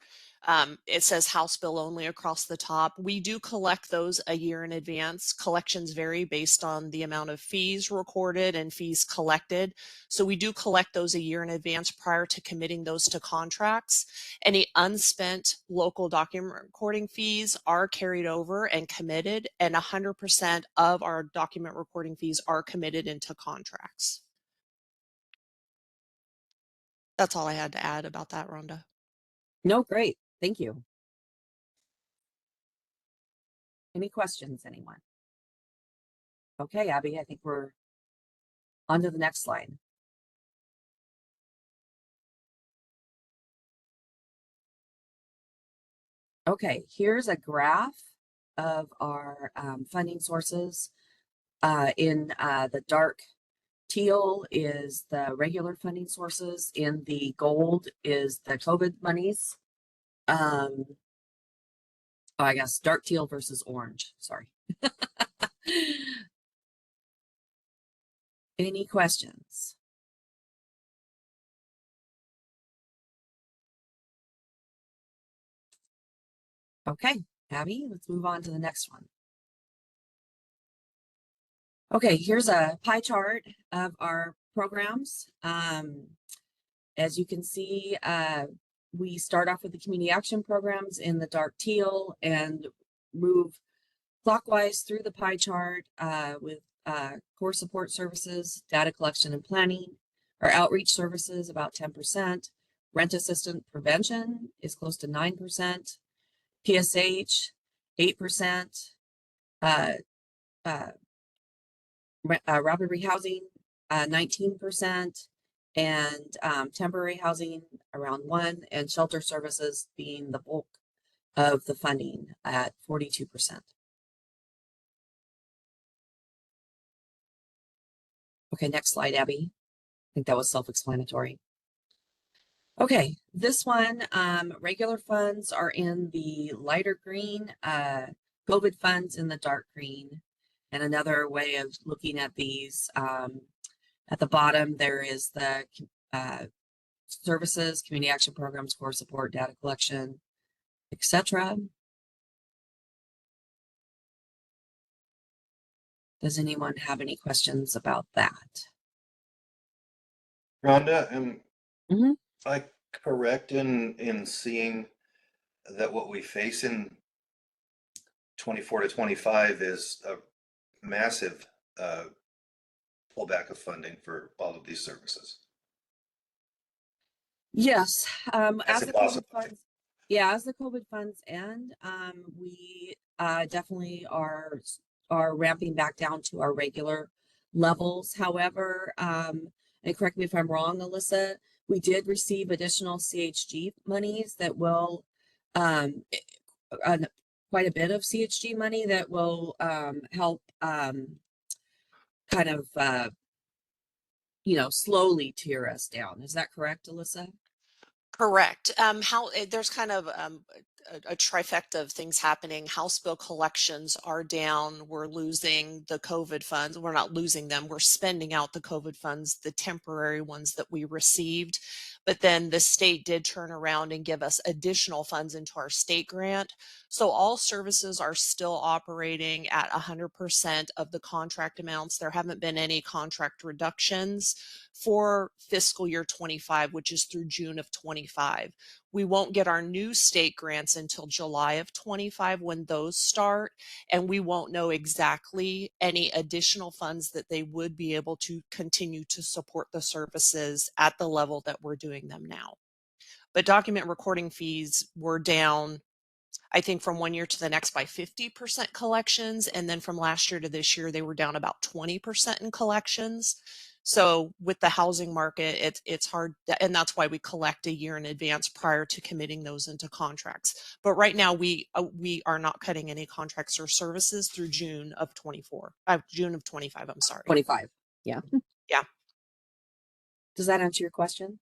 it says House bill only across the top. We do collect those a year in advance. Collections vary based on the amount of fees recorded and fees collected. So we do collect those a year in advance prior to committing those to contracts. Any unspent local document recording fees are carried over and committed, and 100% of our document recording fees are committed into contracts. That's all I had to add about that, Rhonda. No, great. Thank you. Any questions, anyone? Okay, Abby, I think we're on to the next slide. Okay, here's a graph of our funding sources in the dark teal is the regular funding sources. In the gold is the COVID monies. Oh, I guess dark teal versus orange. Sorry. Any questions? Okay, Abby, let's move on to the next one. Okay, here's a pie chart of our programs. As you can see, we start off with the community action programs in the dark teal and move clockwise through the pie chart with core support services, data collection and planning, our outreach services about 10%, rent assistant prevention is close to 9%, PSH 8%, rapid rehousing 19%, and temporary housing around 1%, and shelter services being the bulk of the funding at 42%. Okay, next slide, Abby. I think that was self-explanatory. Okay, this one, regular funds are in the lighter green, COVID funds in the dark green. And another way of looking at these, at the bottom, there is the services, community action programs, core support, data collection, etc. Does anyone have any questions about that? Rhonda, am Mhm. I correct in seeing that what we face in 24 to 25 is a massive pullback of funding for all of these services? Yes, as Massive the loss COVID of funding. funds, yeah, as the COVID funds end, we definitely are ramping back down to our regular levels. However, and correct me if I'm wrong, Alyssa, we did receive additional CHG monies that will quite a bit of CHG money that will help kind of slowly tear us down. Is that correct, Alyssa? Correct. There's kind of a trifecta of things happening. House bill collections are down. We're losing the COVID funds. We're not losing them. We're spending out the COVID funds, the temporary ones that we received. But then the state did turn around and give us additional funds into our state grant. So all services are still operating at 100% of the contract amounts. There haven't been any contract reductions for fiscal year 25, which is through June of 25. We won't get our new state grants until July of 25 when those start, and we won't know exactly any additional funds that they would be able to continue to support the services at the level that we're doing them now. But document recording fees were down, I think, from one year to the next by 50% collections. And then from last year to this year, they were down about 20% in collections. So with the housing market, it's hard, and that's why we collect a year in advance prior to committing those into contracts. But right now, we are not cutting any contracts or services through June of 25, I'm sorry. 25, yeah. Yeah. Does that answer your question?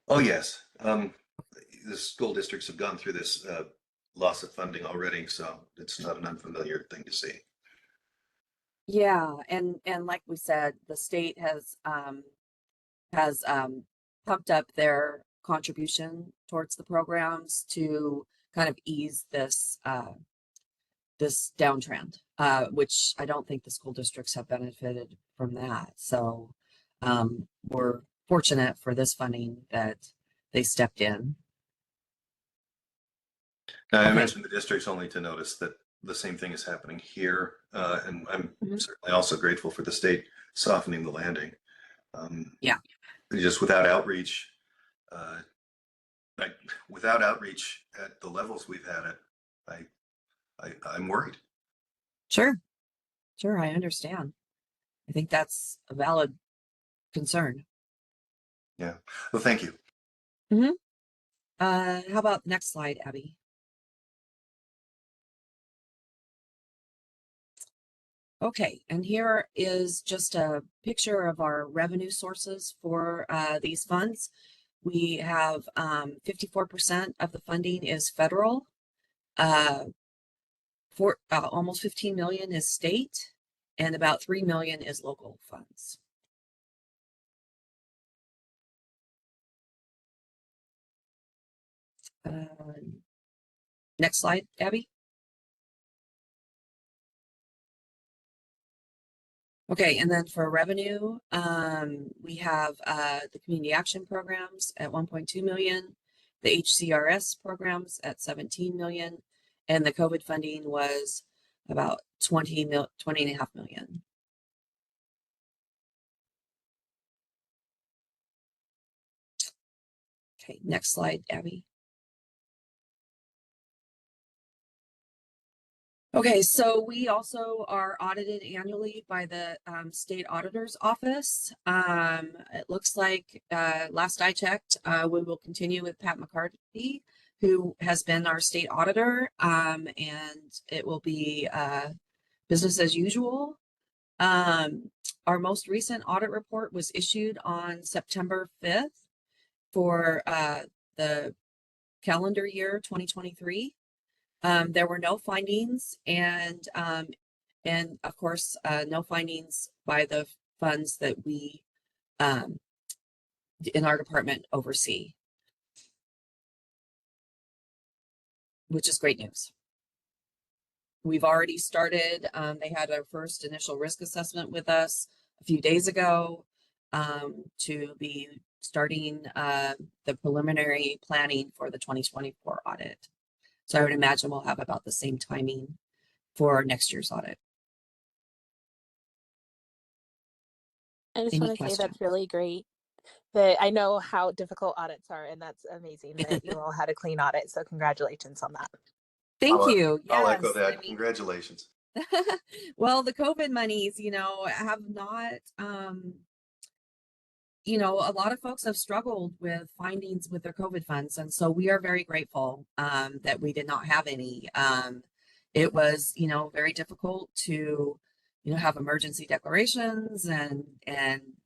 Oh, yes. The school districts have gone through this loss of funding already, so it's not an unfamiliar thing to see. Yeah, and like we said, the state has pumped up their contribution towards the programs to kind of ease this this downtrend, which I don't think the school districts have benefited from that. So we're fortunate for this funding that they stepped in. Now, I Okay. mentioned the districts only to notice that the same thing is happening here, and I'm certainly also grateful for the state softening the landing. Yeah. Just without outreach, without outreach at the levels we've had it, I'm worried. Sure, I understand. I think that's a valid concern. Yeah. Well, thank you. How about the next slide, Abby? Okay, and here is just a picture of our revenue sources for these funds. We have 54% of the funding is federal, almost 15 million is state, and about 3 million is local funds. Next slide, Abby. Okay, and then for revenue, we have the community action programs at 1.2 million, the HCRS programs at 17 million, and the COVID funding was about 20.5 million. Okay, next slide, Abby. Okay, so we also are audited annually by the state auditor's office. It looks like last I checked, we will continue with Pat McCarthy, who has been our state auditor, and it will be business as usual. Our most recent audit report was issued on September 5th for the calendar year 2023. There were no findings, and of course, no findings by the funds that we in our department oversee, which is great news. We've already started. They had our first initial risk assessment with us a few days ago to be starting the preliminary planning for the 2024 audit. So I would imagine we'll have about the same timing for next year's audit. I just Any want to say questions? that's really great. That I know how difficult audits are, and that's amazing that you all had a clean audit. So congratulations on that. Thank you. I'll echo Yes, that. I mean, Congratulations. well, the COVID monies, have not, a lot of folks have struggled with findings with their COVID funds. And so we are very grateful that we did not have any. It was, very difficult to, have emergency declarations and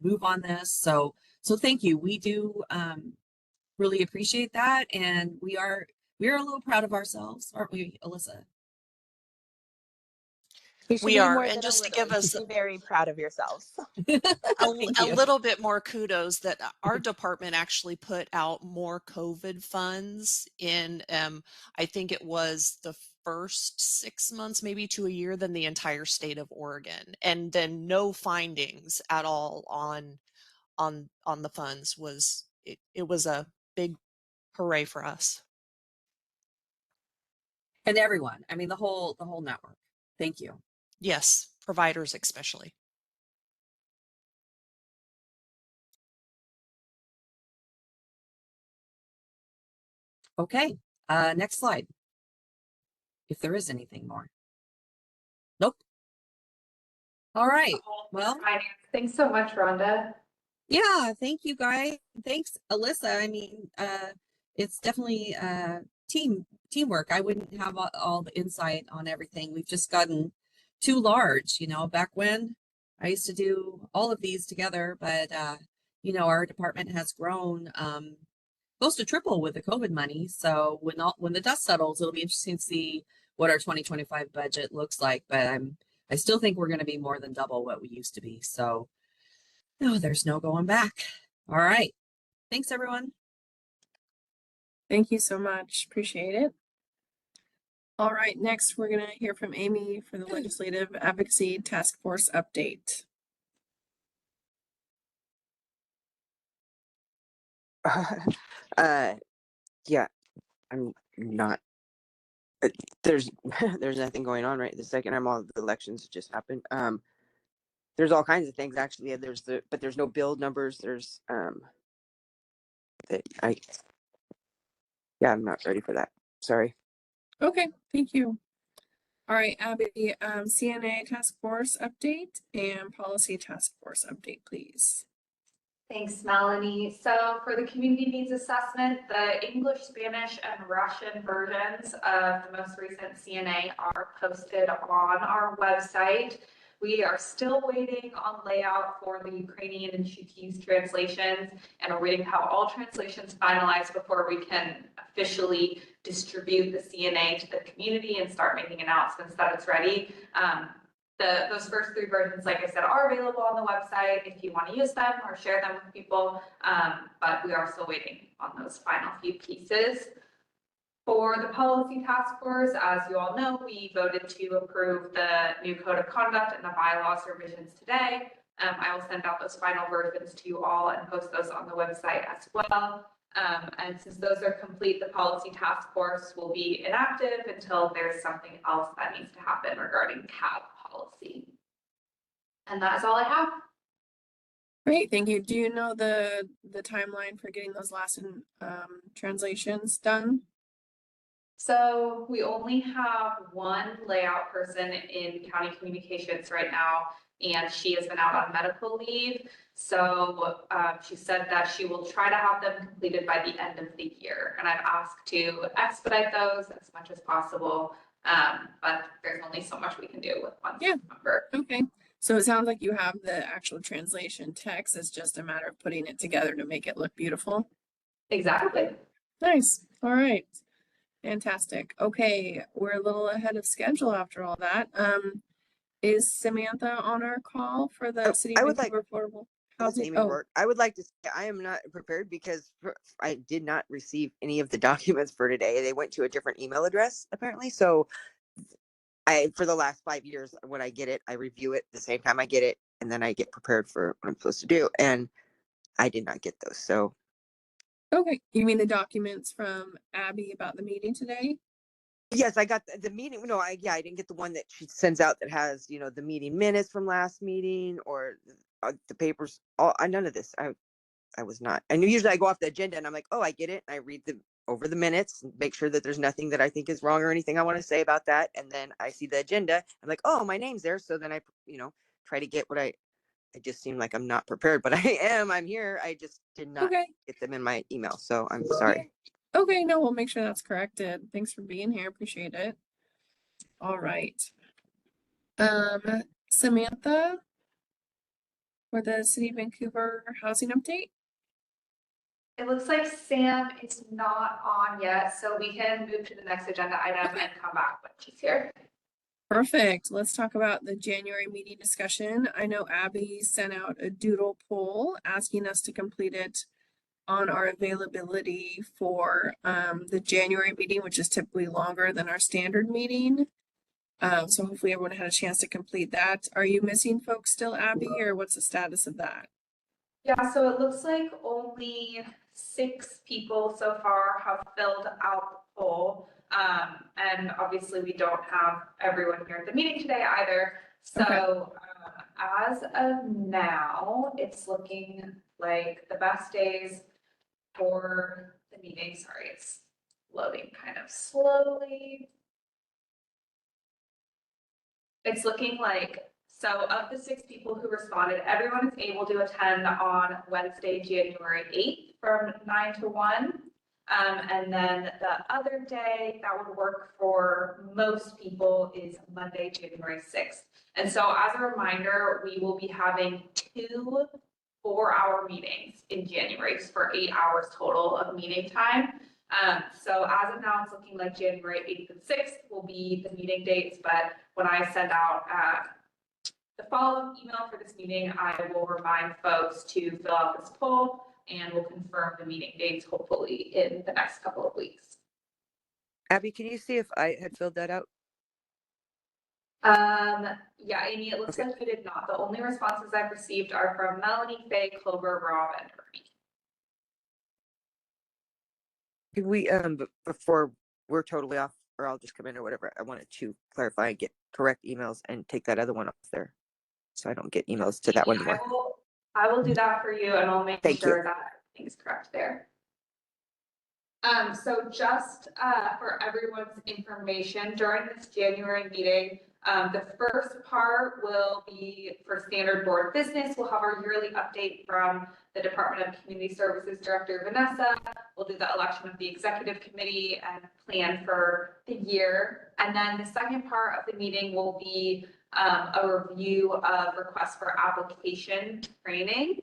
move on this. So thank you. We do really appreciate that. And we are a little proud of ourselves, aren't we, Alyssa? You should We be are, more and than just a to little. give You us should be very proud of yourselves. a little bit more kudos that our department actually put out more COVID funds in, I think it was the first 6 months, maybe to a year, than the entire state of Oregon. And then no findings at all on the funds. It was a big hooray for us. And everyone, I mean, the whole network. Thank you. Yes, providers especially. Okay, next slide. If there is anything more. Nope. All right. Well, Thanks so much, Rhonda. yeah, thank you guys. Thanks, Alyssa. I mean, it's definitely teamwork. I wouldn't have all the insight on everything. We've just gotten too large, back when I used to do all of these together, but our department has grown close to triple with the COVID money. So when the dust settles, it'll be interesting to see what our 2025 budget looks like. But I still think we're going to be more than double what we used to be. So no, there's no going back. All right. Thanks, everyone. Thank you so much. Appreciate it. All right, next we're going to hear from Amy for the Legislative Advocacy Task Force update. Yeah, I'm not. There's there's nothing going on right this second. All the elections just happened. There's all kinds of things actually. But there's no build numbers. There's I'm not ready for that. Sorry. Okay, thank you. All right, Abby, CNA Task Force update and Policy Task Force update, please. Thanks, Melanie. So for the community needs assessment, the English, Spanish, and Russian versions of the most recent CNA are posted on our website. We are still waiting on layout for the Ukrainian and Shutese translations, and we're waiting to have all translations finalized before we can officially distribute the CNA to the community and start making announcements that it's ready. Those first 3 versions, like I said, are available on the website if you want to use them or share them with people, but we are still waiting on those final few pieces. For the policy task force, as you all know, we voted to approve the new code of conduct and the bylaws revisions today. I will send out those final versions to you all and post those on the website as well. And since those are complete, the policy task force will be inactive until there's something else that needs to happen regarding CAAB policy. And that's all I have. Great, thank you. Do you know the timeline for getting those last translations done? So we only have one layout person in county communications right now, and she has been out on medical leave. So she said that she will try to have them completed by the end of the year. And I've asked to expedite those as much as possible. But there's only so much we can do with one member. Okay. So it sounds like you have the actual translation text. It's just a matter of putting it together to make it look beautiful. Exactly. Nice. All right. Fantastic. Okay, we're a little ahead of schedule after all that. Is Samantha on our call for the City of Vancouver Affordable Housing? Oh, I would like to say I am not prepared because I did not receive any of the documents for today. They went to a different email address apparently. So for the last 5 years, when I get it, I review it the same time I get it, and then I get prepared for what I'm supposed to do. And I did not get those. So okay. You mean the documents from Abby about the meeting today? yes, I got the meeting. No, I didn't get the one that she sends out that has, the meeting minutes from last meeting or the papers. None of this. I was not. And usually I go off the agenda and I'm like, oh, I get it. And I read over the minutes and make sure that there's nothing that I think is wrong or anything I want to say about that. And then I see the agenda. I'm like, oh, my name's there. So then I, try to get what I just seem like I'm not prepared, but I am. I'm here. I just did not get them in my email. So I'm sorry. Okay, no, we'll make sure that's corrected. Thanks for being here. Appreciate it. All right. Samantha, for the City of Vancouver housing update. It looks like Sam is not on yet, so we can move to the next agenda item and come back when she's here. Perfect. Let's talk about the January meeting discussion. I know Abby sent out a doodle poll asking us to complete it on our availability for the January meeting, which is typically longer than our standard meeting. So hopefully everyone had a chance to complete that. Are you missing folks still, Abby, or what's the status of that? Yeah, so it looks like only 6 people so far have filled out the poll. And obviously we don't have everyone here at the meeting today either. So as of now, it's looking like the best days for the meeting. Sorry, it's loading kind of slowly. It's looking like, so of the 6 people who responded, everyone is able to attend on Wednesday, January 8th from 9 to 1. And then the other day that would work for most people is Monday, January 6th. And so as a reminder, we will be having 2 4-hour meetings in January for 8 hours total of meeting time. So as of now, it's looking like January 8th and 6th will be the meeting dates, but when I send out the follow-up email for this meeting, I will remind folks to fill out this poll and we'll confirm the meeting dates hopefully in the next couple of weeks. Abby, can you see if I had filled that out? Yeah, Amy, it looks like you did not. The only responses I've received are from Melanie, Faye, Clover, Rob, and Ernie. Could we, before we're totally off, or I'll just come in or whatever, I wanted to clarify and get correct emails and take that other one off there. So I don't get emails to that one anymore. I will do that for you and I'll make sure that everything's correct there. So just for everyone's information, during this January meeting, the first part will be for standard board business. We'll have our yearly update from the Department of Community Services Director, Vanessa. We'll do the election of the executive committee and plan for the year. And then the second part of the meeting will be a review of requests for application training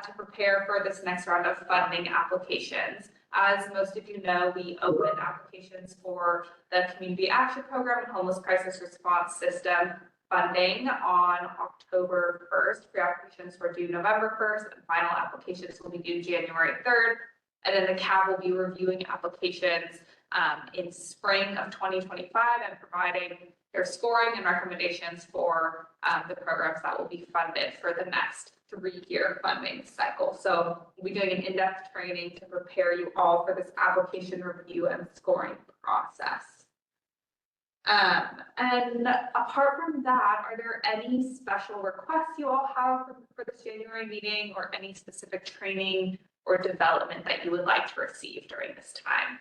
to prepare for this next round of funding applications. As most of you know, we opened applications for the Community Action Program and Homeless Crisis Response System funding on October 1st. Pre-applications were due November 1st, and final applications will be due January 3rd. And then the CAAB will be reviewing applications in spring of 2025 and providing their scoring and recommendations for the programs that will be funded for the next 3-year funding cycle. So we'll be doing an in-depth training to prepare you all for this application review and scoring process. And apart from that, are there any special requests you all have for this January meeting, or any specific training or development that you would like to receive during this time?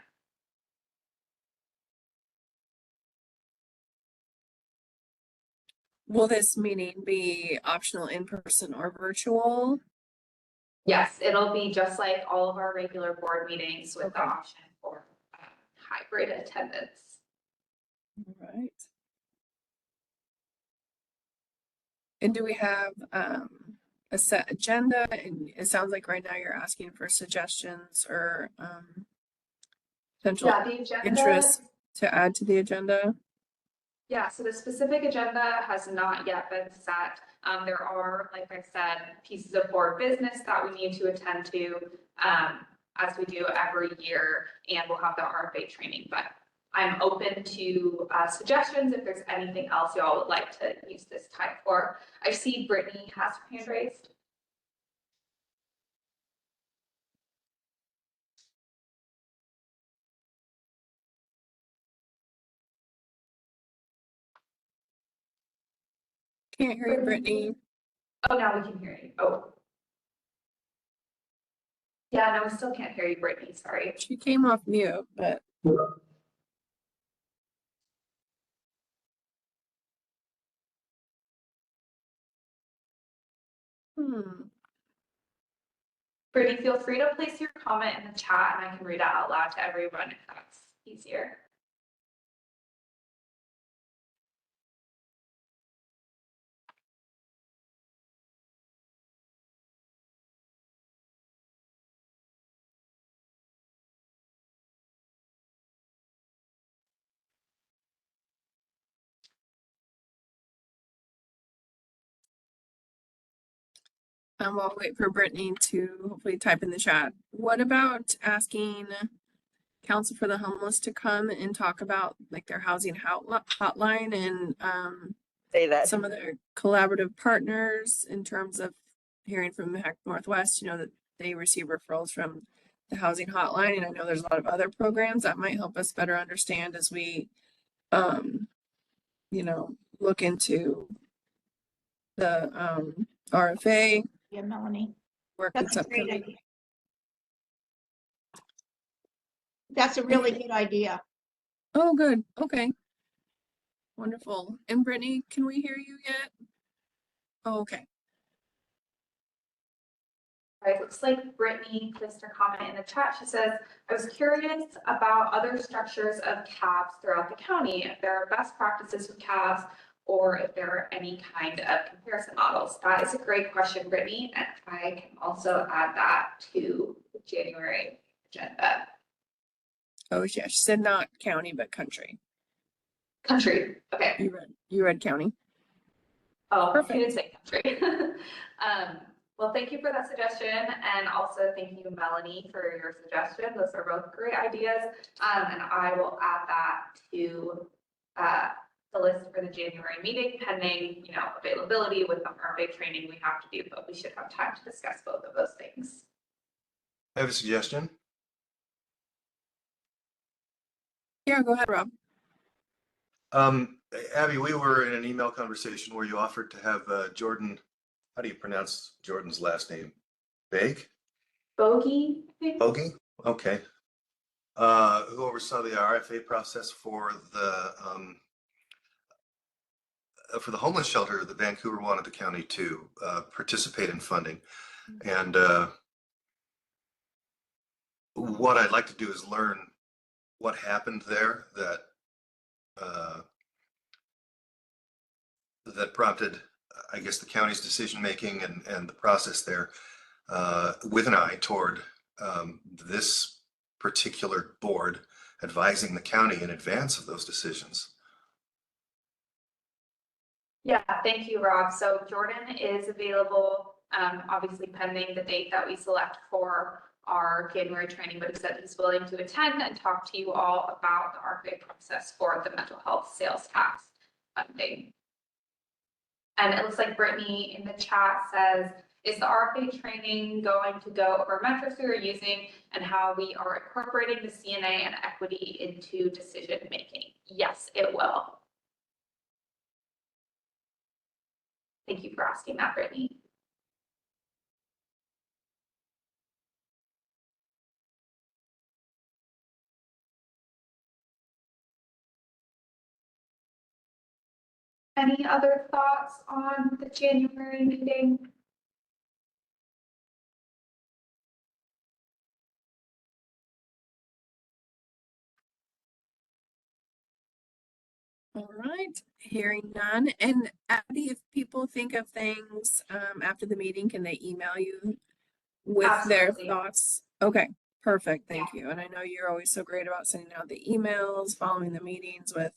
Will this meeting be optional in person or virtual? Yes, it'll be just like all of our regular board meetings with the option for hybrid attendance. All right. And do we have a set agenda? And it sounds like right now you're asking for suggestions or potential Yeah, the agenda, interest to add to the agenda. yeah, so the specific agenda has not yet been set. There are, like I said, pieces of board business that we need to attend to as we do every year, and we'll have the RFA training, but I'm open to suggestions if there's anything else y'all would like to use this time for. I see Brittany has her hand raised. Can't hear you, Brittany. Oh, now we can hear you. Oh. Yeah, no, we still can't hear you, Brittany, sorry. She came off mute, but. Brittany, feel free to place your comment in the chat and I can read it out loud to everyone if that's easier. I'll wait for Brittany to hopefully type in the chat. What about asking Council for the Homeless to come and talk about like their housing hotline and Say that. some of their collaborative partners in terms of hearing from the Northwest, you know, that they receive referrals from the housing hotline. And I know there's a lot of other programs that might help us better understand as we, you know, look into the RFA. Yeah, Melanie. Work That's that's a great upcoming. idea. That's a really good idea. Oh, good. Okay. Wonderful. And Brittany, can we hear you yet? Oh, okay. All right, looks like Brittany placed her comment in the chat. She says, I was curious about other structures of CAABs throughout the county, if there are best practices with CAABs or if there are any kind of comparison models. That is a great question, Brittany, and I can also add that to the January agenda. Oh, yeah. She said not county, but country. Country. Okay. You read county. Oh, Perfect. you did say country. Well, thank you for that suggestion. And also thank you, Melanie, for your suggestion. Those are both great ideas. And I will add that to the list for the January meeting, pending, you know, availability with the RFA training we have to do, but we should have time to discuss both of those things. I have a suggestion. Yeah, go ahead, Rob. Abby, we were in an email conversation where you offered to have Jordan, how do you pronounce Jordan's last name? Bogey? Bogey? Okay. Who oversaw the RFA process for the homeless shelter that Vancouver wanted the county to participate in funding. And what I'd like to do is learn what happened there that that prompted, I guess, the county's decision-making and the process there, with an eye toward this particular board advising the county in advance of those decisions. Yeah, thank you, Rob. So Jordan is available, obviously pending the date that we select for our January training, but he said he's willing to attend and talk to you all about the RFA process for the mental health sales tax funding. And it looks like Brittany in the chat says, is the RFA training going to go over metrics we are using and how we are incorporating the CNA and equity into decision making? Yes, it will. Thank you for asking that, Brittany. Any other thoughts on the January meeting? All right, hearing none. And Abby, if people think of things after the meeting, can they email you with Absolutely. their thoughts? Okay, perfect. Thank you. And I know you're always so great about sending out the emails, following the meetings with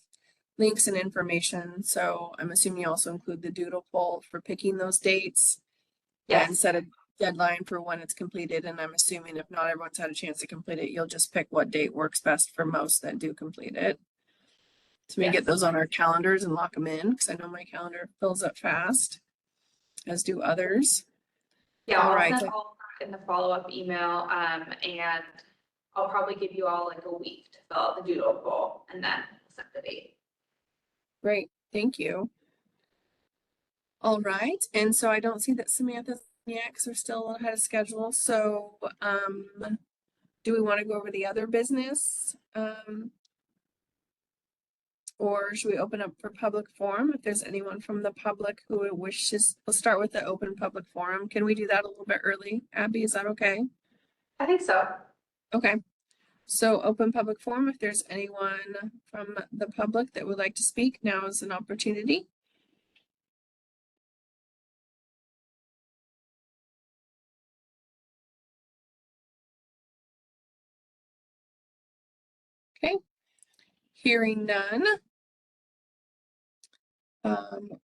links and information. So I'm assuming you also include the doodle poll for picking those dates and Yes. set a deadline for when it's completed. And I'm assuming if not everyone's had a chance to complete it, you'll just pick what date works best for most that do complete it. So we Yes. get those on our calendars and lock them in, because I know my calendar fills up fast, as do others. Yeah, All I'll right. send all of that in the follow-up email, and I'll probably give you all like a week to fill out the doodle poll and then set the date. Great, thank you. All right, and so I don't see that Samantha's yet because we're still a little ahead of schedule. So do we want to go over the other business? Or should we open up for public forum? If there's anyone from the public who wishes, we'll start with the open public forum. Can we do that a little bit early? Abby, is that okay? I think so. Okay. So open public forum, if there's anyone from the public that would like to speak, now is an opportunity. Okay, hearing none.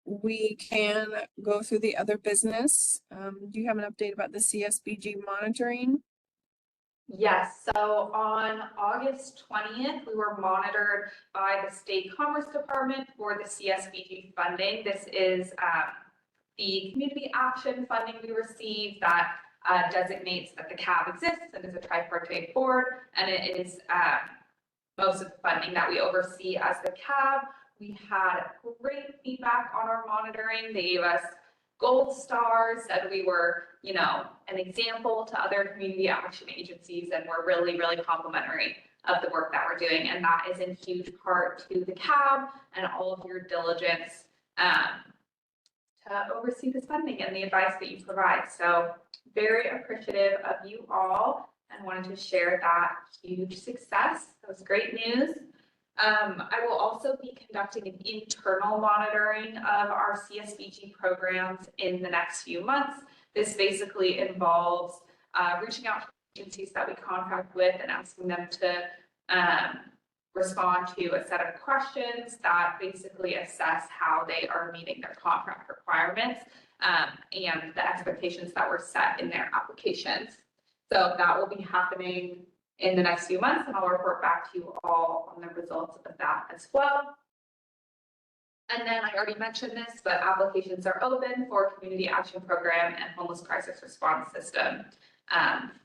We can go through the other business. Do you have an update about the CSBG monitoring? Yes, so on August 20th, we were monitored by the State Commerce Department for the CSBG funding. This is the community action funding we receive that designates that the CAAB exists and is a tripartite board, and it is most of the funding that we oversee as the CAAB. We had great feedback on our monitoring. They gave us gold stars, said we were, you know, an example to other community action agencies, and we're really, really complimentary of the work that we're doing. And that is in huge part to the CAAB and all of your diligence to oversee this funding and the advice that you provide. So very appreciative of you all and wanted to share that huge success. That was great news. I will also be conducting an internal monitoring of our CSBG programs in the next few months. This basically involves reaching out to agencies that we contract with and asking them to respond to a set of questions that basically assess how they are meeting their contract requirements and the expectations that were set in their applications. So that will be happening in the next few months, and I'll report back to you all on the results of that as well. And then I already mentioned this, but applications are open for Community Action Program and Homeless Crisis Response System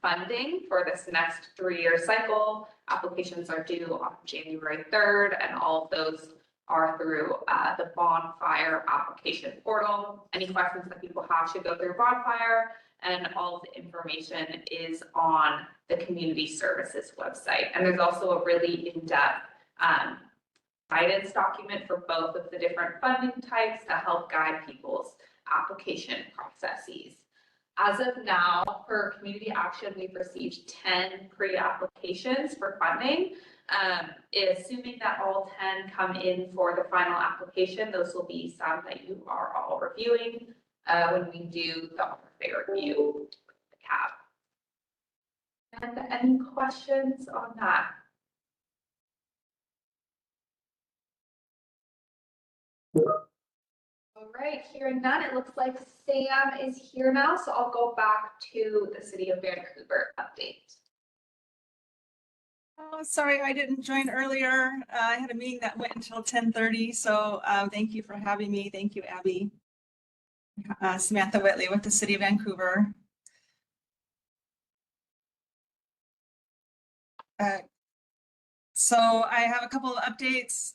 funding for this next 3-year cycle. Applications are due on January 3rd, and all of those are through the Bonfire application portal. Any questions that people have should go through Bonfire, and all of the information is on the community services website. And there's also a really in-depth guidance document for both of the different funding types to help guide people's application processes. As of now, for community action, we've received 10 pre-applications for funding. Assuming that all 10 come in for the final application, those will be some that you are all reviewing when we do the RFA review with the CAAB. And any questions on that? All right, hearing none, it looks like Sam is here now, so I'll go back to the City of Vancouver update. Oh, sorry, I didn't join earlier. I had a meeting that went until 10:30, so thank you for having me. Thank you, Abby. Samantha Whitley with the City of Vancouver. So I have a couple of updates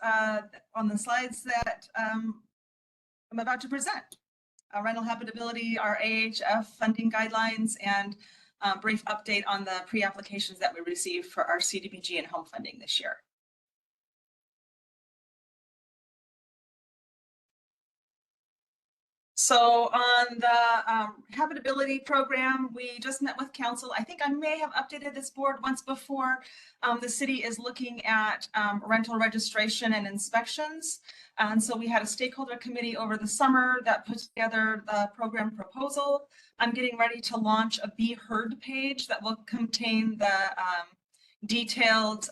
on the slides that I'm about to present. Rental habitability, our AHF funding guidelines, and brief update on the pre-applications that we received for our CDBG and home funding this year. So on the habitability program, we just met with council. I think I may have updated this board once before. The city is looking at rental registration and inspections. And so we had a stakeholder committee over the summer that put together the program proposal. I'm getting ready to launch a Be Heard page that will contain the detailed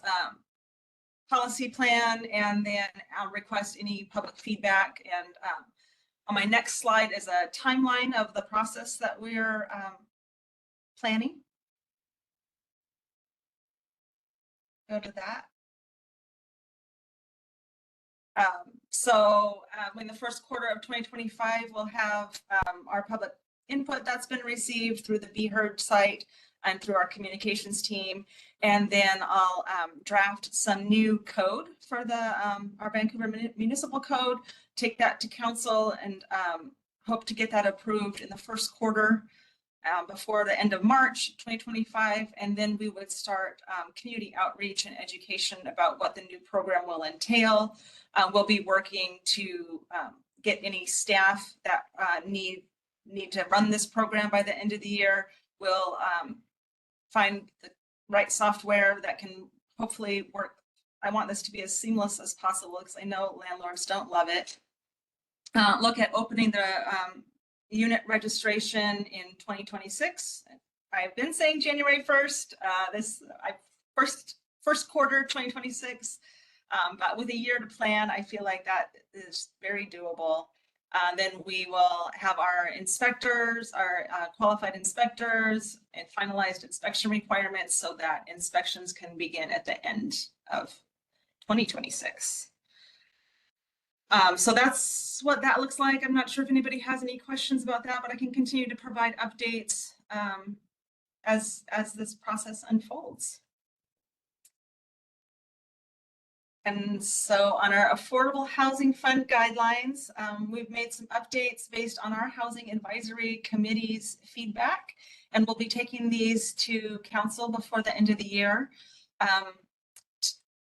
policy plan, and then request any public feedback. And on my next slide is a timeline of the process that we're planning. Go to that. So in the first quarter of 2025, we'll have our public input that's been received through the Be Heard site and through our communications team. And then I'll draft some new code for the our Vancouver Municipal Code, take that to council, and hope to get that approved in the first quarter before the end of March 2025. And then we would start community outreach and education about what the new program will entail. We'll be working to get any staff that need to run this program by the end of the year. We'll find the right software that can hopefully work. I want this to be as seamless as possible because I know landlords don't love it. Look at opening the unit registration in 2026. I've been saying January 1st, first quarter 2026, but with a year to plan, I feel like that is very doable. Then we will have our inspectors, our qualified inspectors, and finalized inspection requirements so that inspections can begin at the end of 2026. So that's what that looks like. I'm not sure if anybody has any questions about that, but I can continue to provide updates as this process unfolds. And so on our Affordable Housing Fund guidelines, we've made some updates based on our Housing Advisory Committee's feedback, and we'll be taking these to council before the end of the year.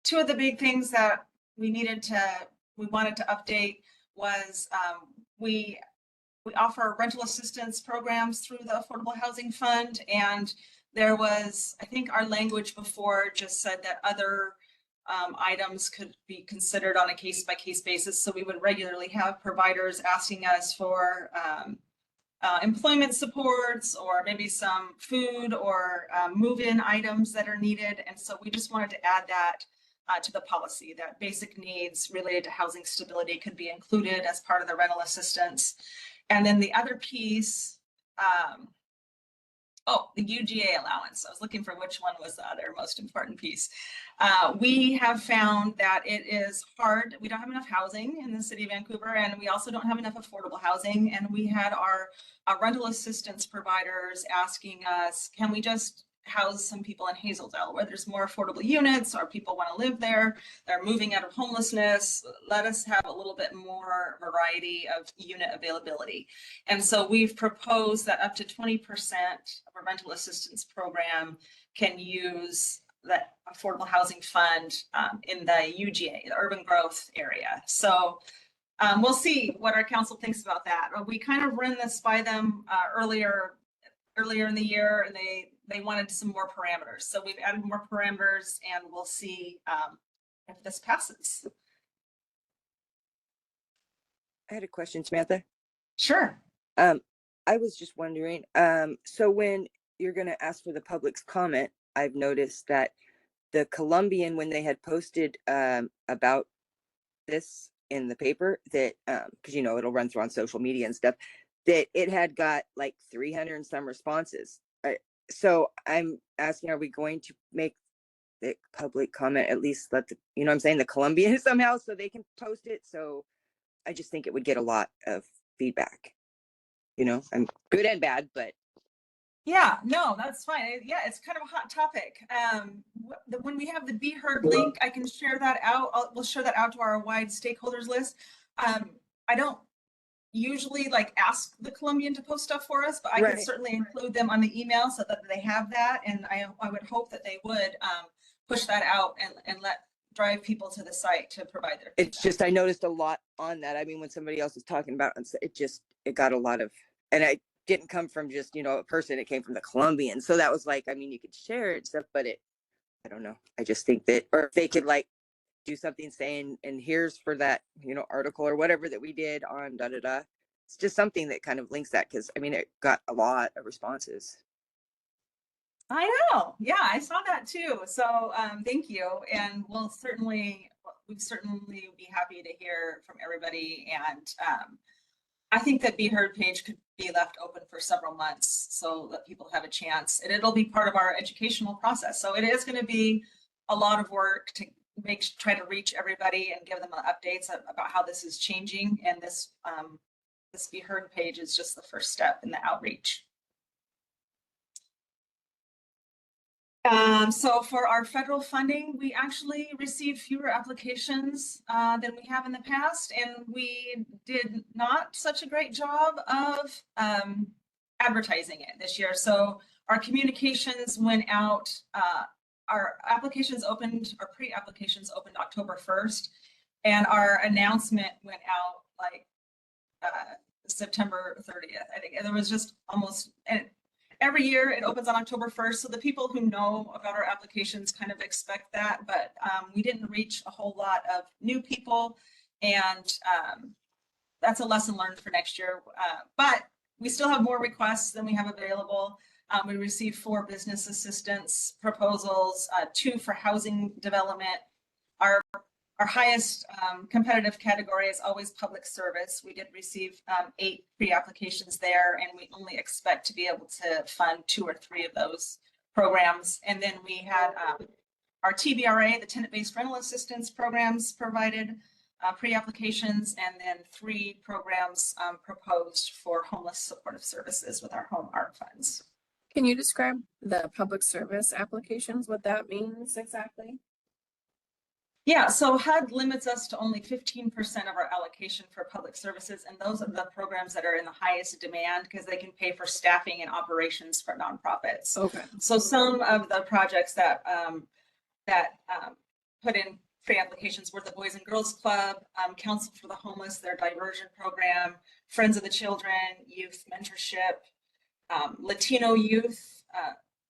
Two of the big things that we wanted to update was we offer rental assistance programs through the Affordable Housing Fund, and there was, I think our language before just said that other items could be considered on a case-by-case basis. So we would regularly have providers asking us for employment supports, or maybe some food or move-in items that are needed. And so we just wanted to add that to the policy, that basic needs related to housing stability could be included as part of the rental assistance. And then the other piece, the UGA allowance. I was looking for which one was the other most important piece. We have found that it is hard. We don't have enough housing in the city of Vancouver, and we also don't have enough affordable housing. And we had our rental assistance providers asking us, can we just house some people in Hazeldale where there's more affordable units, or people want to live there, they're moving out of homelessness, let us have a little bit more variety of unit availability. And so we've proposed that up to 20% of a rental assistance program can use that affordable housing fund in the UGA, the urban growth area. So we'll see what our council thinks about that. We kind of ran this by them earlier in the year, and they wanted some more parameters. So we've added more parameters and we'll see if this passes. I had a question, Samantha. Sure. I was just wondering, so when you're going to ask for the public's comment, I've noticed that the Columbian, when they had posted about this in the paper, that because you know it'll run through on social media and stuff, that it had got like 300 and some responses. So I'm asking, are we going to make the public comment at least let the, you know what I'm saying, the Columbian somehow so they can post it? So I just think it would get a lot of feedback. You know, I'm good and bad, but Yeah, no, that's fine. Yeah, it's kind of a hot topic. When we have the Be Heard link, I can share that out. We'll share that out to our wide stakeholders list. I don't usually like ask the Columbian to post stuff for us, but I can certainly include them on the email so that they have that. And I would hope that they would push that out and drive people to the site to provide their feedback. It's just, I noticed a lot on that. I mean, when somebody else was talking about it, it got a lot of, and I didn't come from just, you know, a person, it came from the Columbian. So that was like, I mean, you could share it and stuff, but I don't know. I just think that, or if they could like do something saying, and here's for that, you know, article or whatever that we did on da da da. It's just something that kind of links that, because I mean, it got a lot of responses. I know. Yeah, I saw that too. So thank you. And we'd certainly be happy to hear from everybody. And I think that Be Heard page could be left open for several months so that people have a chance, and it'll be part of our educational process. So it is going to be a lot of work to try to reach everybody and give them updates about how this is changing. And this Be Heard page is just the first step in the outreach. So for our federal funding, we actually received fewer applications than we have in the past, and we did not such a great job of advertising it this year. So our communications went out, our applications opened, our pre-applications opened October 1st, and our announcement went out like September 30th, I think. And there was just almost, and every year it opens on October 1st. So the people who know about our applications kind of expect that, but we didn't reach a whole lot of new people. And that's a lesson learned for next year. But we still have more requests than we have available. We received 4 business assistance proposals, 2 for housing development. Our highest competitive category is always public service. We did receive 8 pre-applications there, and we only expect to be able to fund 2 or 3 of those programs. And then we had our TBRA, the tenant-based rental assistance programs, provided pre-applications, and then 3 programs proposed for homeless supportive services with our home art funds. Can you describe the public service applications, what that means exactly? Yeah, so HUD limits us to only 15% of our allocation for public services, and those are the programs that are in the highest demand because they can pay for staffing and operations for nonprofits. Okay. So some of the projects that put in pre-applications were the Boys and Girls Club, Council for the Homeless, their diversion program, Friends of the Children, Youth Mentorship, Latino Youth,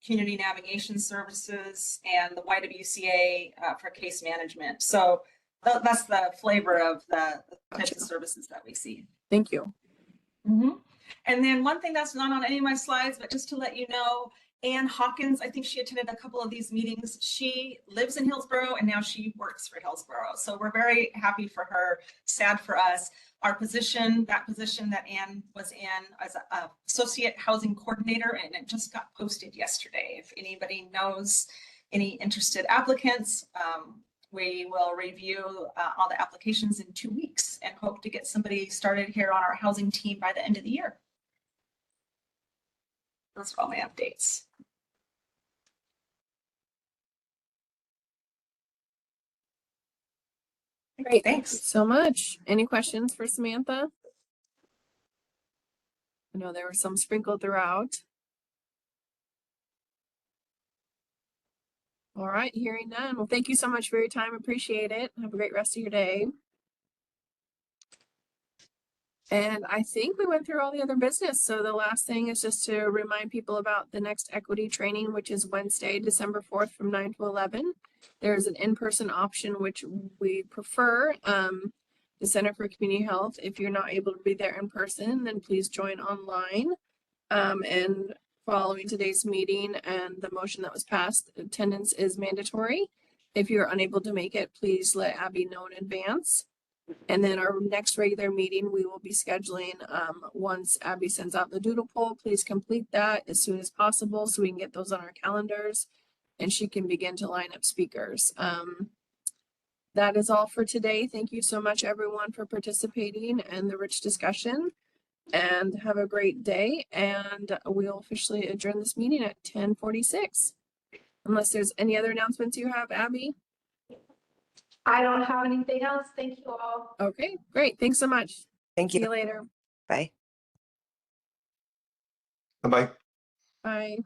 Community Navigation Services, and the YWCA for case management. So that's the flavor of the types of services that we see. Thank you. Mm-hmm. And then one thing that's not on any of my slides, but just to let you know, Ann Hawkins, I think she attended a couple of these meetings. She lives in Hillsborough and now she works for Hillsborough. So we're very happy for her, sad for us. Our position, that position that Ann was in as an associate housing coordinator, and it just got posted yesterday. If anybody knows any interested applicants, we will review all the applications in 2 weeks and hope to get somebody started here on our housing team by the end of the year. Those are all my updates. Great, thanks so much. Any questions for Samantha? I know there were some sprinkled throughout. All right, hearing none. Well, thank you so much for your time. Appreciate it. Have a great rest of your day. And I think we went through all the other business. So the last thing is just to remind people about the next equity training, which is Wednesday, December 4th from 9 to 11. There's an in-person option, which we prefer, the Center for Community Health. If you're not able to be there in person, then please join online. And following today's meeting and the motion that was passed, attendance is mandatory. If you're unable to make it, please let Abby know in advance. And then our next regular meeting, we will be scheduling, once Abby sends out the doodle poll, please complete that as soon as possible so we can get those on our calendars and she can begin to line up speakers. That is all for today. Thank you so much, everyone, for participating and the rich discussion. And have a great day. And we'll officially adjourn this meeting at 10:46. Unless there's any other announcements you have, Abby? I don't have anything else. Thank you all. Okay, great. Thanks so much. Thank See you. you later. Bye. Bye-bye. Bye.